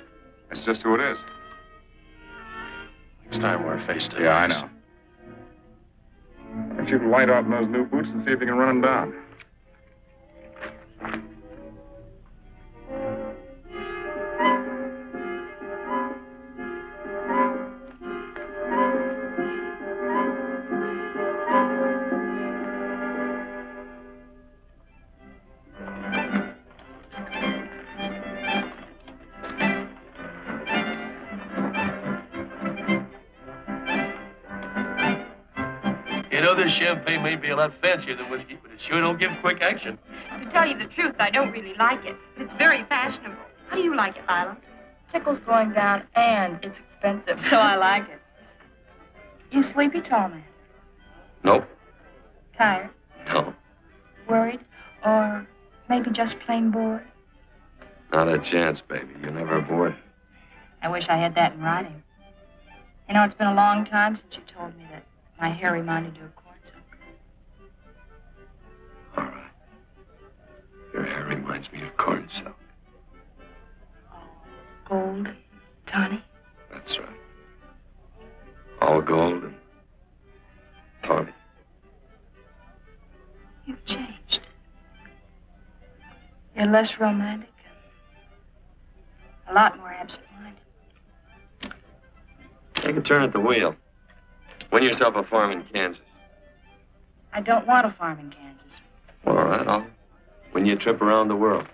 that's just who it is. Next time we're face to face. Yeah, I know. Why don't you light out in those new boots and see if you can run them down? This champagne may be a lot fancier than whiskey, but it sure don't give quick action. To tell you the truth, I don't really like it. It's very fashionable. How do you like it, Lila? Tickle's going down, and it's expensive, so I like it. You sleepy, tall man? Nope. Tired? No. Worried? Or maybe just plain bored? Not a chance, baby. You're never bored. I wish I had that in writing. You know, it's been a long time since you told me that my hair reminded you of corn silk. All right. Your hair reminds me of corn silk. Gold, tawny? That's right. All gold and tawny. You've changed. You're less romantic. A lot more absent-minded. Take a turn at the wheel. Win yourself a farm in Kansas. I don't want a farm in Kansas. Well, all right, I'll win you a trip around the world.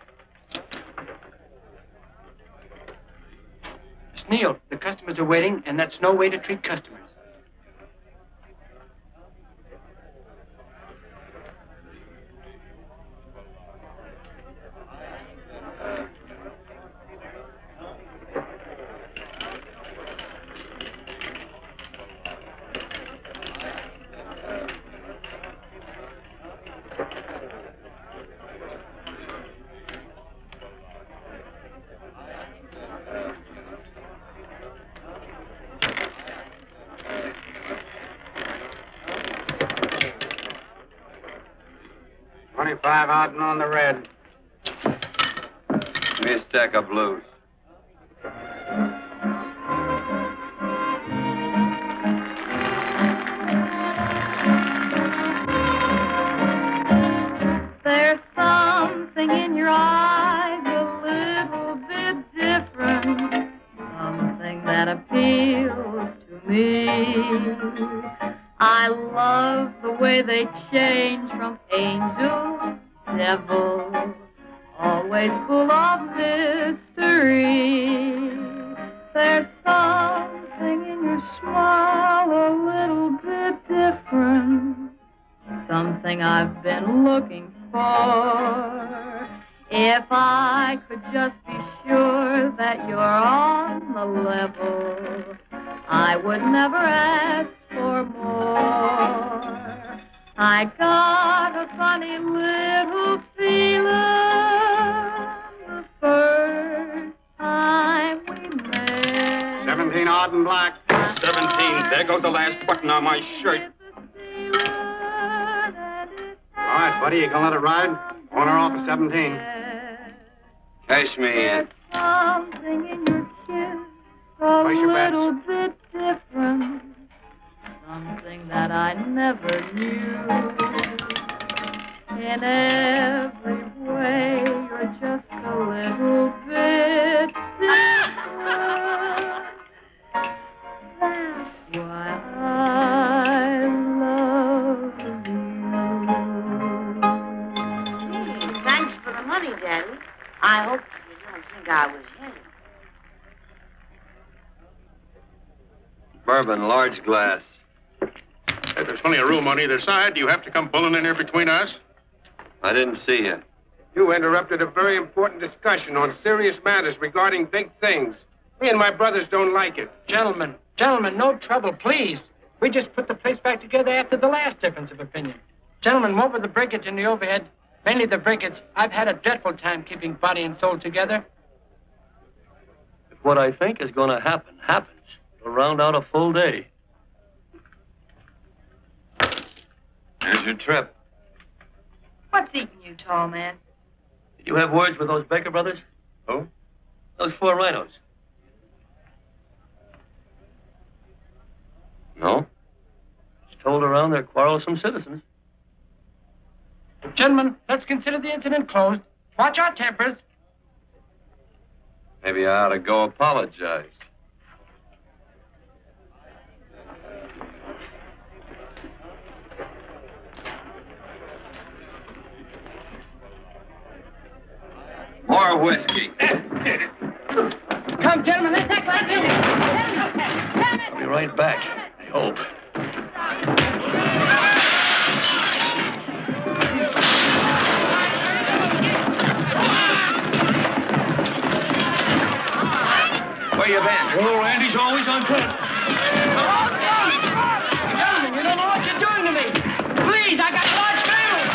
Miss Neal, the customers are waiting, and that's no way to treat customers. $25 out and on the red. Give me a stack of blues. There's something in your eyes a little bit different, something that appeals to me. I love the way they change from angel, devil, always full of mystery. There's something in your smile a little bit different, something I've been looking for. If I could just be sure that you're on the level, I would never ask for more. I got a funny little feeling the first time we met. 17 odd and black. 17. There goes the last button on my shirt. All right, buddy, you gonna let it ride? On or off of 17. Cash me in. Something in your kiss a little bit different, something that I never knew. In every way, you're just a little bit different. That's why I love you. Thanks for the money, Daddy. I hope you don't think I was in. Bourbon, large glass. Hey, there's plenty of room on either side. Do you have to come pulling in here between us? I didn't see you. You interrupted a very important discussion on serious matters regarding big things. Me and my brothers don't like it. Gentlemen, no trouble, please. We just put the place back together after the last difference of opinion. Gentlemen, what with the breakage and the overhead, mainly the breakage, I've had a dreadful time keeping body and soul together. If what I think is going to happen happens, we'll round out a full day. Here's your trip. What's eating you, tall man? Did you have words with those Baker brothers? Who? Those 4 rhinos. No. told around they're quarrelsome citizens. Gentlemen, let's consider the incident closed. Watch our tempers. Maybe I ought to go apologize. More whiskey. Come, gentlemen, let's act like this. I'll be right back, I hope. Where you been? Oh, Randy's always on point. Gentlemen, you don't know what you're doing to me. Please, I got a large family.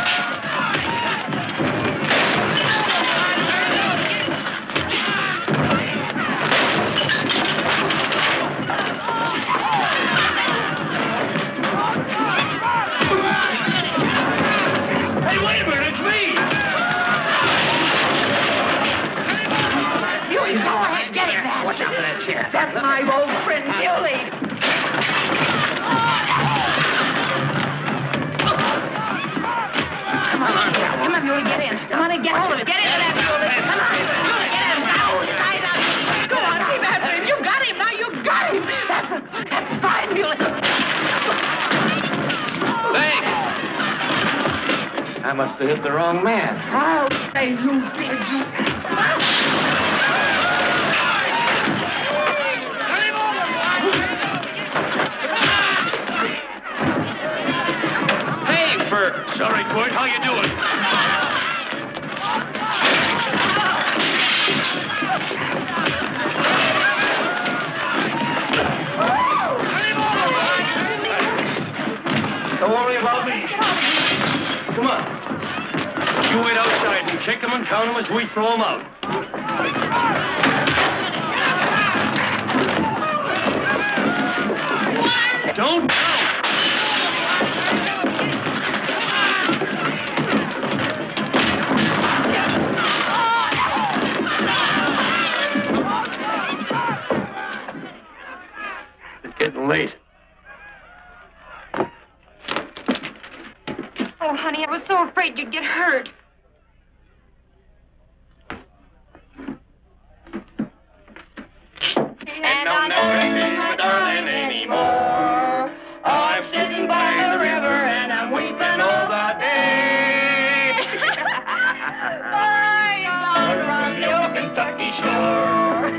Hey, wait a minute, it's me! You go ahead, get it. Watch out for that chair. That's my old friend, Billy. Come on, Billy, get in. Come on and get hold of it. Get into that, Billy. Come on, Billy, get in. Now, his eyes out. Go on, see Badman. You got him. Now you got him. That's fine, Billy. Thanks. I must have hit the wrong man. Oh, hey, you did, you. Hey, Bert. Sorry, Quirt, how you doing? Don't worry about me. Come on. You wait outside and kick them and count them as we throw them out. Don't count. It's getting late. Oh, honey, I was so afraid you'd get hurt. And I'll never see my darling anymore. I'm sitting by the river and I'm weeping all the day. I'm from the old Kentucky shore.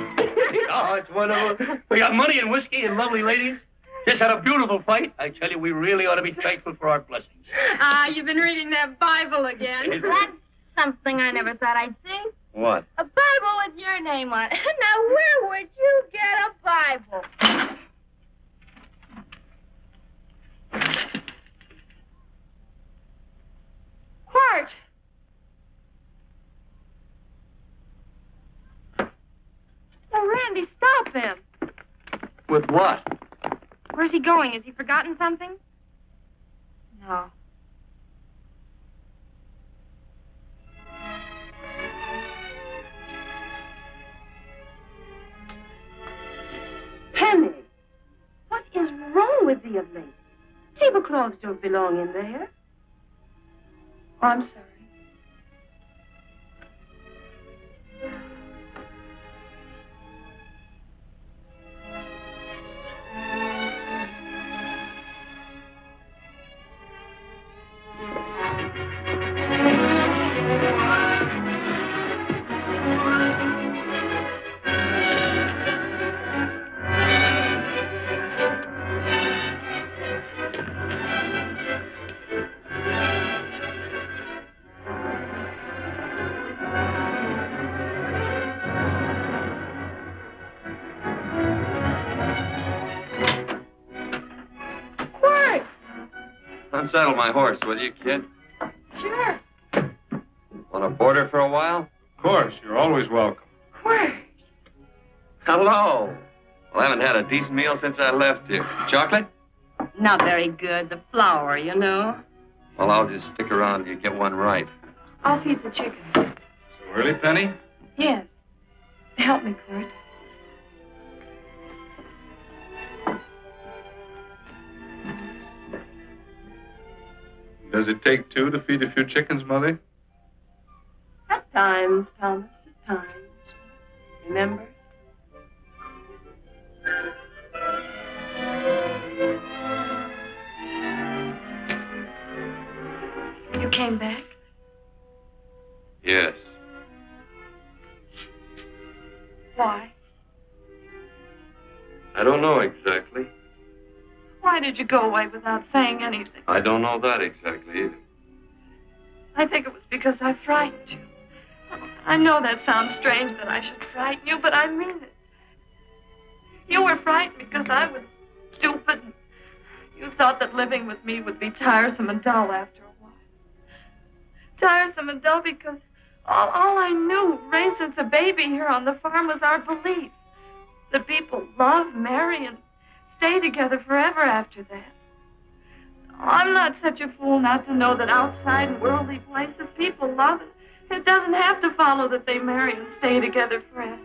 Oh, it's wonderful. We got money and whiskey and lovely ladies. Just had a beautiful fight. I tell you, we really ought to be thankful for our blessings. Ah, you've been reading that Bible again. That's something I never thought I'd see. What? A Bible with your name on it. Now, where would you get a Bible? Quirt! Oh, Randy, stop him. With what? Where's he going? Has he forgotten something? No. Penny, what is wrong with thee of late? Tablecloths don't belong in there. Oh, I'm sorry. Unsaddle my horse, will you, kid? Sure. Want to board her for a while? Of course, you're always welcome. Where? Hello. Well, I haven't had a decent meal since I left you. Chocolate? Not very good. The flour, you know. Well, I'll just stick around till you get one right. I'll feed the chicken. So early, Penny? Yes. Help me, Quirt. Does it take two to feed a few chickens, Mother? At times, Thomas, at times. Remember? You came back? Yes. Why? I don't know exactly. Why did you go away without saying anything? I don't know that exactly either. I think it was because I frightened you. I know that sounds strange that I should frighten you, but I mean it. You were frightened because I was stupid. You thought that living with me would be tiresome and dull after a while. Tiresome and dull because all I knew, raised since a baby here on the farm, was our belief that people love, marry, and stay together forever after that. I'm not such a fool not to know that outside in worldly places people love it. It doesn't have to follow that they marry and stay together forever.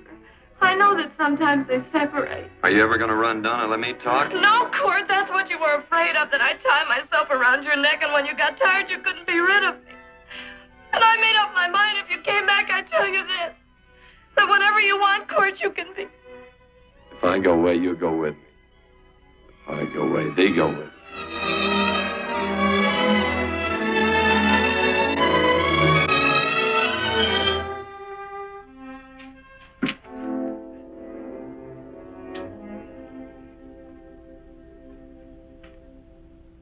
I know that sometimes they separate. Are you ever going to run down and let me talk? No, Quirt, that's what you were afraid of, that I'd tie myself around your neck, and when you got tired, you couldn't be rid of me. And I made up my mind, if you came back, I'd tell you this, that whatever you want, Quirt, you can be. If I go away, you go with me. If I go away, they go with me.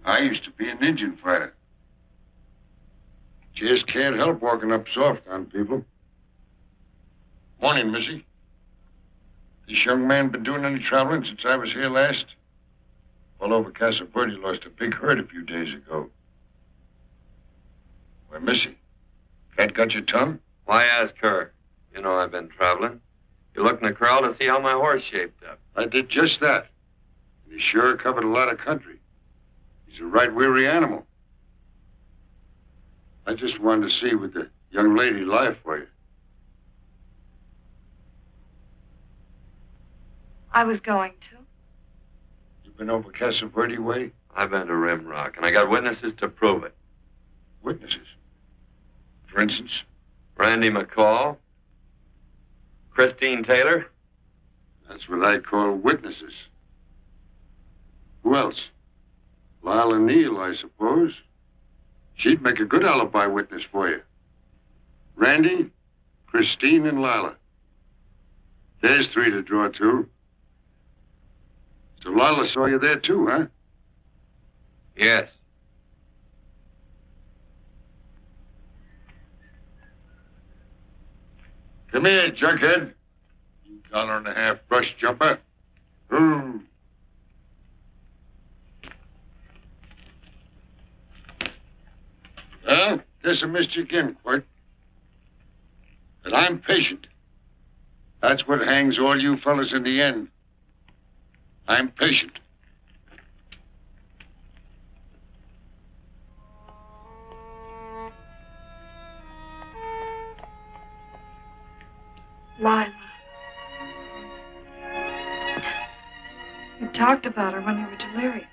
I used to be an Indian fighter. Just can't help walking up soft on people. Morning, Missy. This young man been doing any traveling since I was here last? All over Casa Verde lost a big herd a few days ago. Why, Missy, cat got your tongue? Why ask her? You know I've been traveling. You looked in the corral to see how my horse shaped up. I did just that. And he sure covered a lot of country. He's a right weary animal. I just wanted to see what the young lady lie for you. I was going to. You been over Casa Verde way? I've been to Rimrock, and I got witnesses to prove it. Witnesses? For instance? Randy McCall. Christine Taylor. That's what I call witnesses. Who else? Lila Neal, I suppose. She'd make a good alibi witness for you. Randy, Christine, and Lila. There's three to draw to. So Lila saw you there too, huh? Yes. Come here, junkhead. You $1.50 brush jumper. Ooh. Well, guess I missed you again, Quirt. But I'm patient. That's what hangs all you fellas in the end. I'm patient. Lila. You talked about her when you were delirious.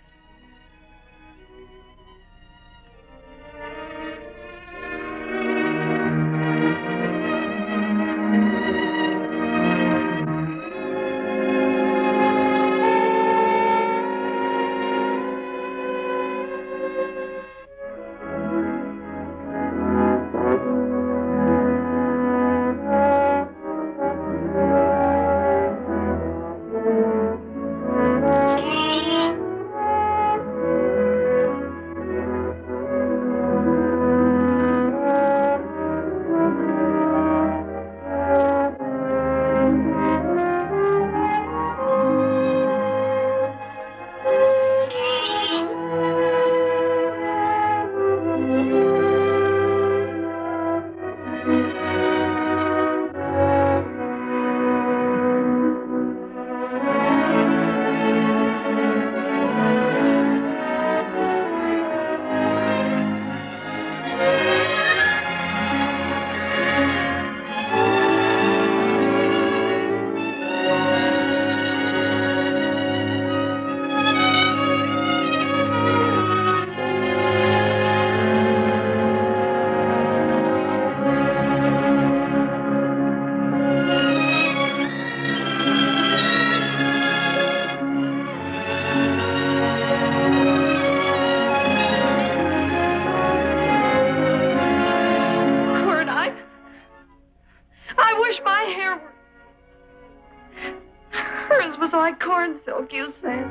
was like corn silk, you said.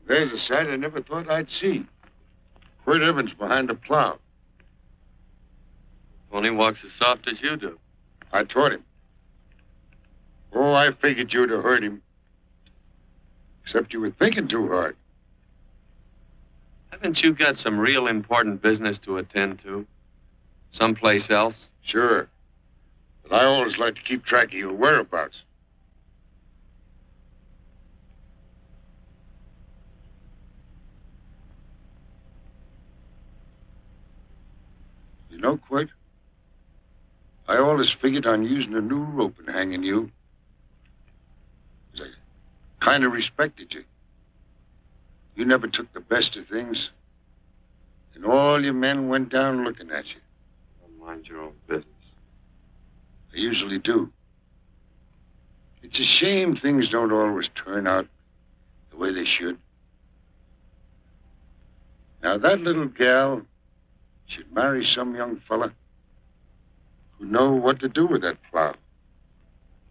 There's a sight I never thought I'd see. Quirt Evans behind the plow. Only walks as soft as you do. I taught him. Oh, I figured you'd have hurt him. Except you were thinking too hard. Haven't you got some real important business to attend to? Someplace else? Sure. But I always like to keep track of your whereabouts. You know, Quirt, I always figured on using a new rope and hanging you. I kind of respected you. You never took the best of things, and all your men went down looking at you. Don't mind your own business. I usually do. It's a shame things don't always turn out the way they should. Now, that little gal should marry some young fella who know what to do with that plow.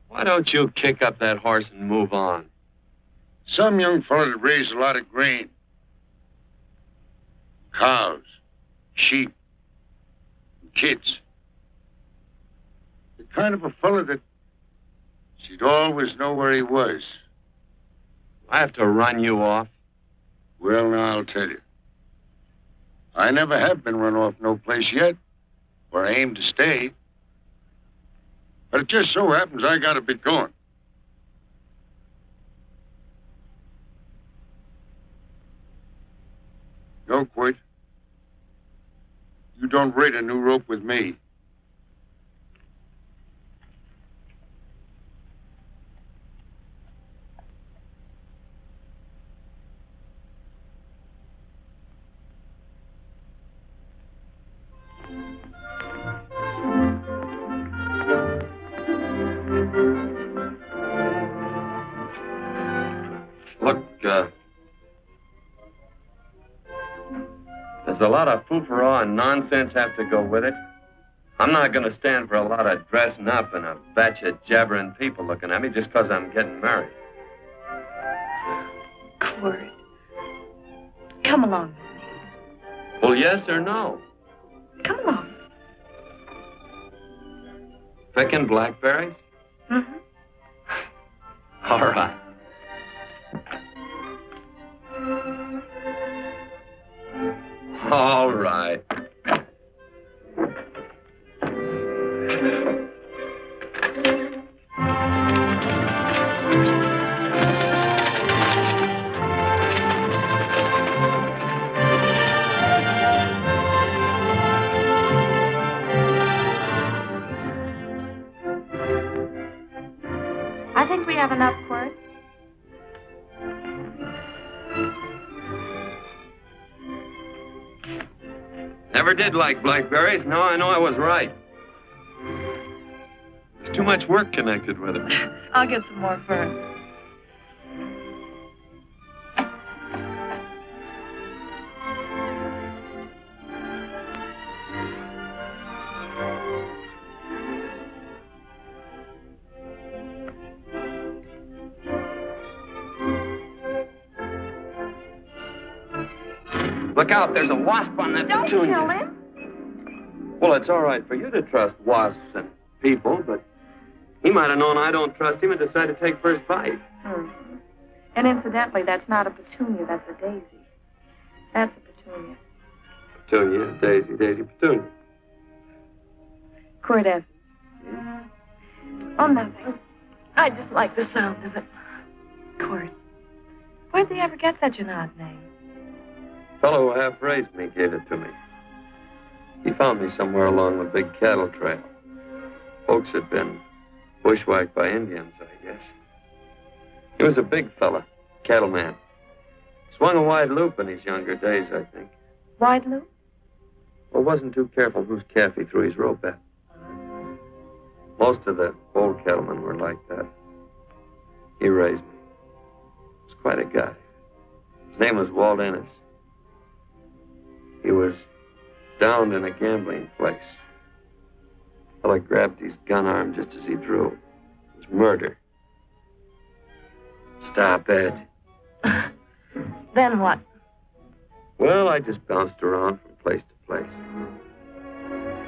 Why don't you kick up that horse and move on? Some young fella that raised a lot of grain. Cows, sheep, and kids. The kind of a fella that she'd always know where he was. I have to run you off? Well, now, I'll tell you. I never have been run off no place yet, where I aim to stay. But it just so happens I gotta be going. No, Quirt. You don't raid a new rope with me. Look, there's a lot of foo-for-all and nonsense have to go with it. I'm not going to stand for a lot of dressing up and a batch of jabbering people looking at me just because I'm getting married. Quirt, come along with me. Well, yes or no? Come along. Picking blackberries? Mm-hmm. All right. All right. I think we have enough, Quirt. Never did like blackberries. Now I know I was right. There's too much work connected with it. I'll get some more first. Look out, there's a wasp on that Don't petunia. kill him. Well, it's all right for you to trust wasps and people, but he might have known I don't trust him and decided to take first bite. Mm-hmm. And incidentally, that's not a petunia, that's a daisy. That's a petunia. Petunia, daisy, daisy, petunia. Quirt Evans. Oh, nothing. I just like the sound of it. Quirt. Where'd they ever get such an odd name? Fellow who half raised me gave it to me. He found me somewhere along the big cattle trail. Folks had been bushwhacked by Indians, I guess. He was a big fella, cattleman. Swung a wide loop in his younger days, I think. Wide loop? Well, wasn't too careful whose calf he threw his rope at. Most of the old cattlemen were like that. He raised me. He was quite a guy. His name was Walt Ennis. He was downed in a gambling place. Fella grabbed his gun arm just as he drew. It was murder. Stop, Ed. Then what? Well, I just bounced around from place to place.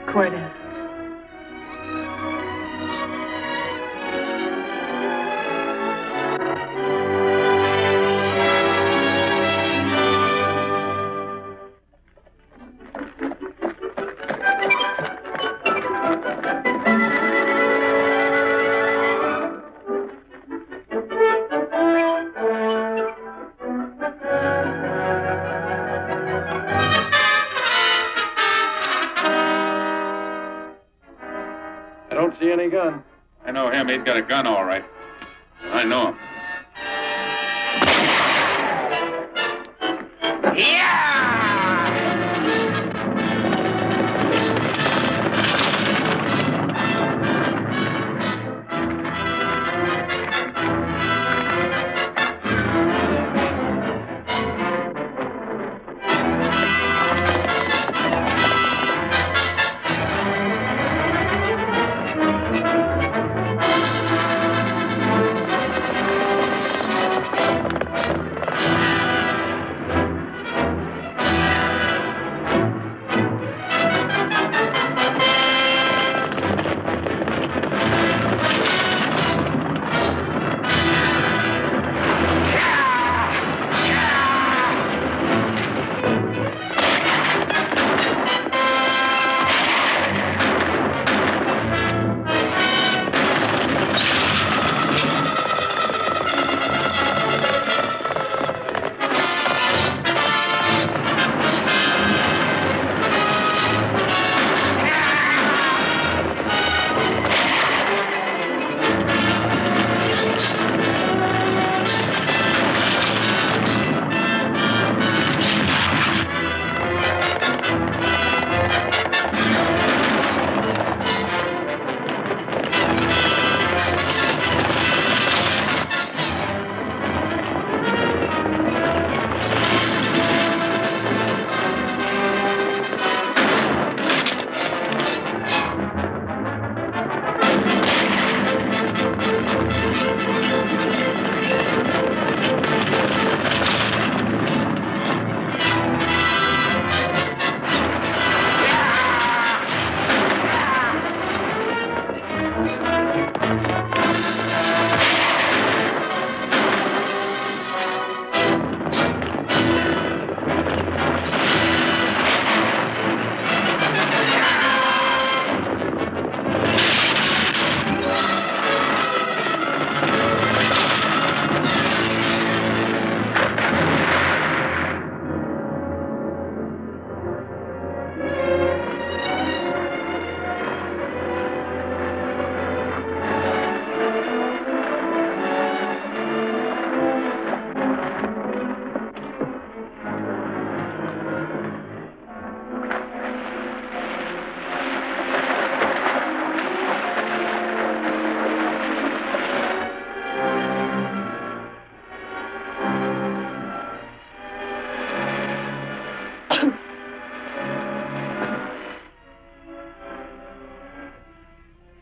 Quirt Evans. See any gun? I know him. He's got a gun, all right. I know him.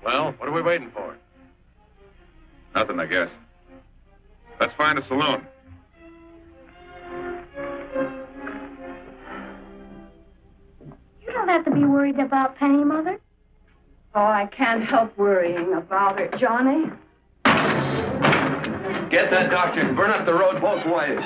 Well, what are we waiting for? Nothing, I guess. Let's find a saloon. You don't have to be worried about Penny, Mother. Oh, I can't help worrying about her, Johnny. Get that doctor and burn up the road both ways.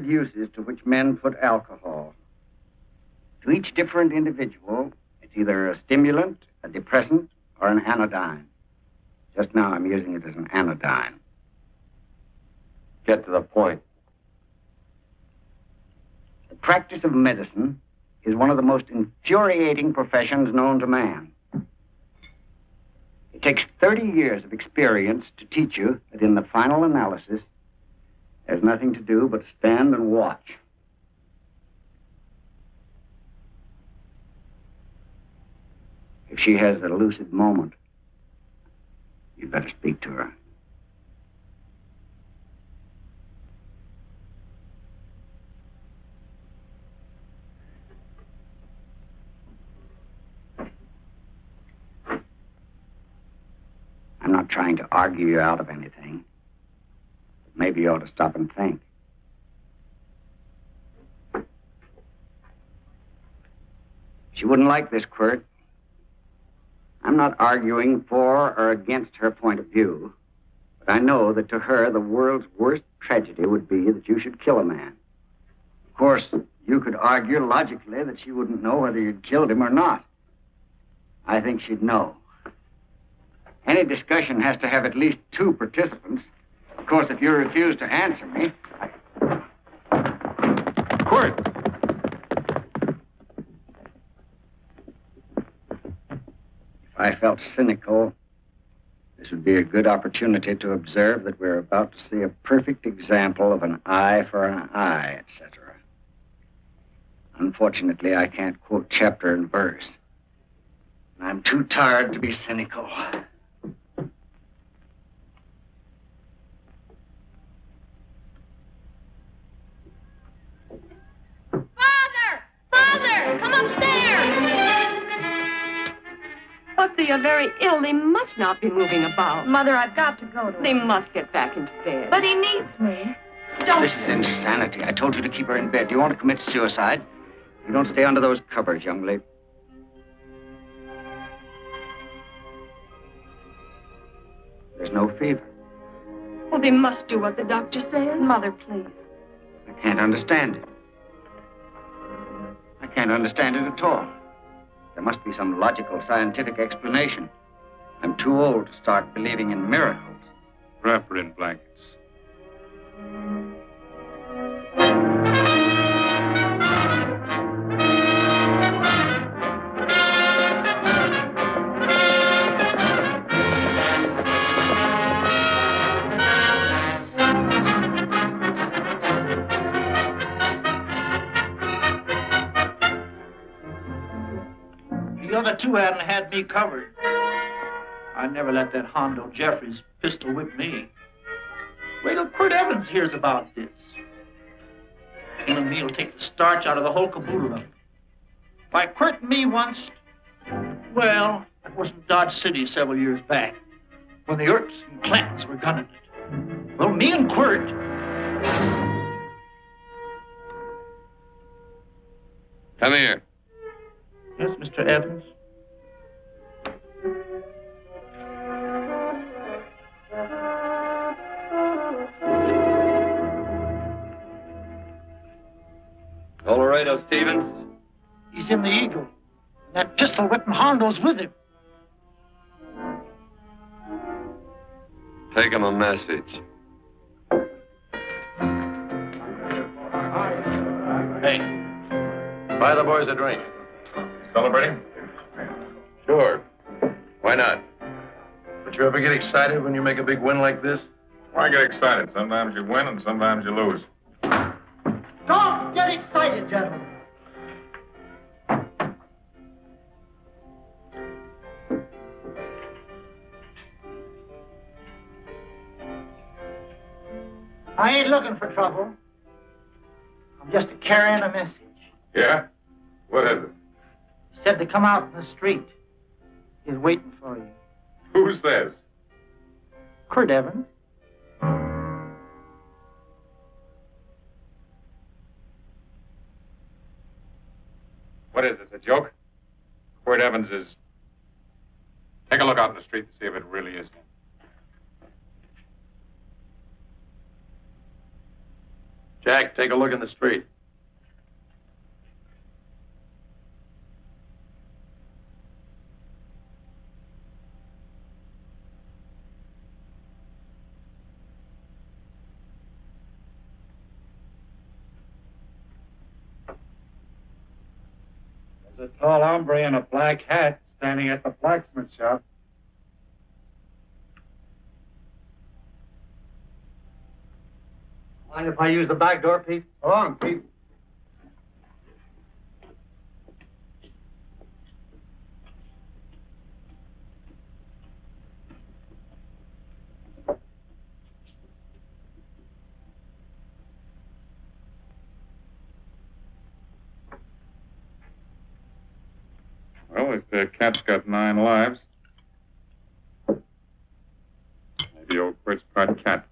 myriad uses to which men put alcohol. To each different individual, it's either a stimulant, a depressant, or an anodyne. Just now, I'm using it as an anodyne. Get to the point. The practice of medicine is one of the most infuriating professions known to man. It takes 30 years of experience to teach you that in the final analysis, there's nothing to do but stand and watch. If she has a lucid moment, you'd better speak to her. I'm not trying to argue you out of anything. But maybe you ought to stop and think. She wouldn't like this, Quirt. I'm not arguing for or against her point of view, but I know that to her, the world's worst tragedy would be that you should kill a man. Of course, you could argue logically that she wouldn't know whether you'd killed him or not. I think she'd know. Any discussion has to have at least 2 participants. Of course, if you refuse to answer me, Quirt! If I felt cynical, this would be a good opportunity to observe that we're about to see a perfect example of an eye for an eye, etc. Unfortunately, I can't quote chapter and verse. I'm too tired to be cynical. Father, come upstairs! But they are very ill. They must not be moving about. Mother, I've got to go to They must get back into bed. But he needs me. This is insanity. I told you to keep her in bed. Do you want to commit suicide? You don't stay under those covers, young lady. There's no fever. Well, they must do what the doctor says. Mother, please. I can't understand it. I can't understand it at all. There must be some logical, scientific explanation. I'm too old to start believing in miracles. Wrap her in blankets. The other 2 hadn't had me covered. I'd never let that Hondo Jeffries pistol whip me. Wait till Quirt Evans hears about this. Him and me'll take the starch out of the whole caboodle of it. By Quirt and me once, well, that was in Dodge City several years back, when the Urts and Clantons were gunning it. Well, me and Quirt... Come here. Yes, Mr. Evans? Laredo, Stevens? He's in the Eagle. That pistol whipping Hondo's with him. Take him a message. Hey, buy the boys a drink. Celebrating? Sure. Why not? Don't you ever get excited when you make a big win like this? Why get excited? Sometimes you win and sometimes you lose. Don't get excited, gentlemen. I ain't looking for trouble. I'm just carrying a message. Yeah? What is it? He said to come out in the street. He's waiting for you. Who says? Quirt Evans. What is this, a joke? Quirt Evans is... Take a look out in the street to see if it really is him. Jack, take a look in the street. There's a tall hombre in a black hat standing at the blacksmith shop. Mind if I use the back door, Pete? Go on, Pete. Well, if the cat's got 9 lives, maybe old Quirt's part cat.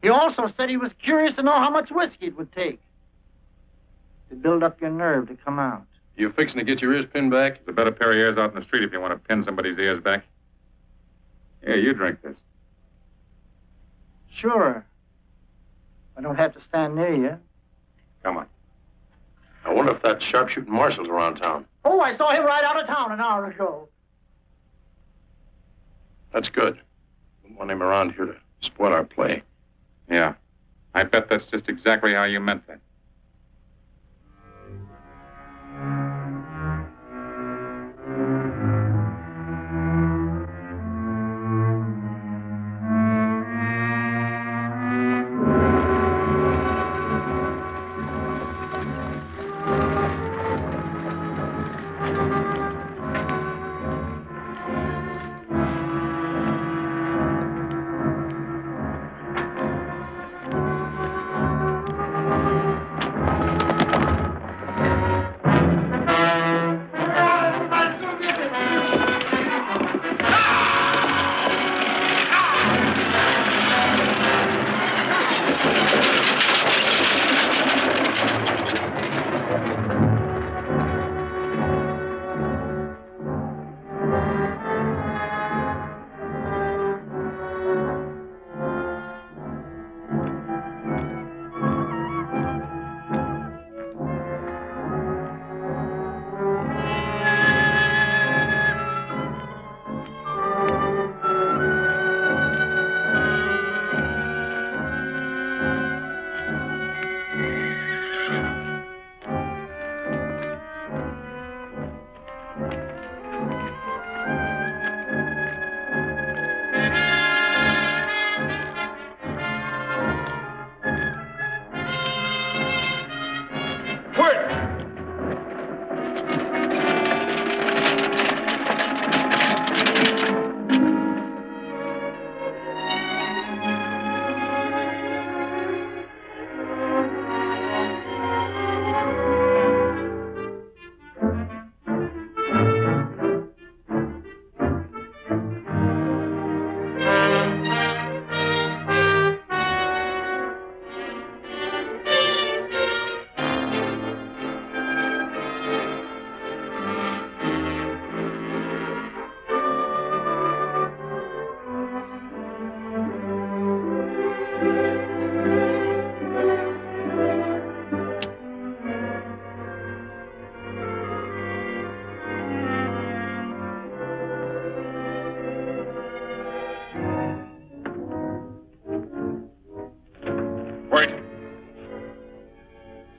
He also said he was curious to know how much whiskey it would take to build up your nerve to come out. You fixing to get your ears pinned back? There's a better pair of ears out in the street if you want to pin somebody's ears back. Here, you drink this. Sure. I don't have to stand near you. Come on. I wonder if that sharpshooting Marshal's around town. Oh, I saw him ride out of town an hour ago. That's good. Wouldn't want him around here to spoil our play. Yeah. I bet that's just exactly how you meant that.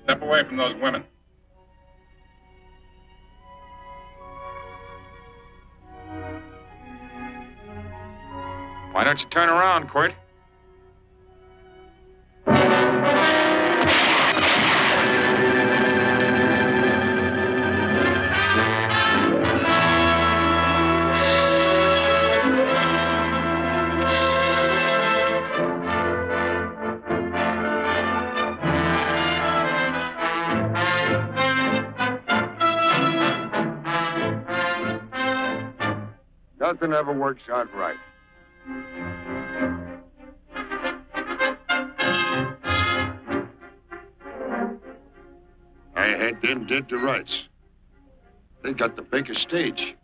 Step away from those women. Why don't you turn around, Quirt? Nothing ever works out right. I had them dead to rights. They got the Baker stage.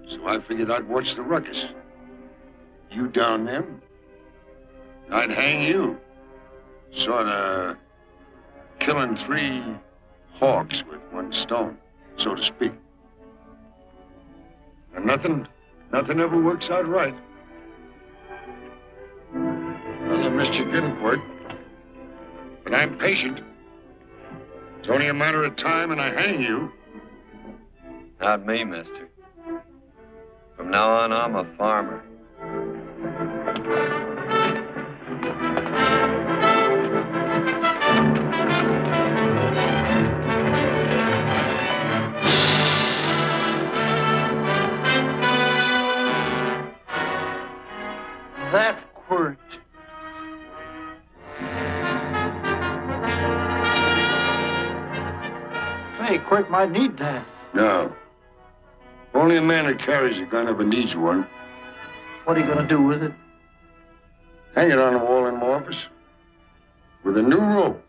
So I figured I'd watch the ruckus. You down them, I'd hang you. Sorta killing 3 hawks with 1 stone, so to speak. And nothing ever works out right. Well, I missed you getting Quirt. But I'm patient. It's only a matter of time and I hang you. Not me, mister. From now on, I'm a farmer. That Quirt. Hey, Quirt might need that. No. Only a man that carries a gun ever needs one. What are you going to do with it? Hang it on the wall in my office with a new rope.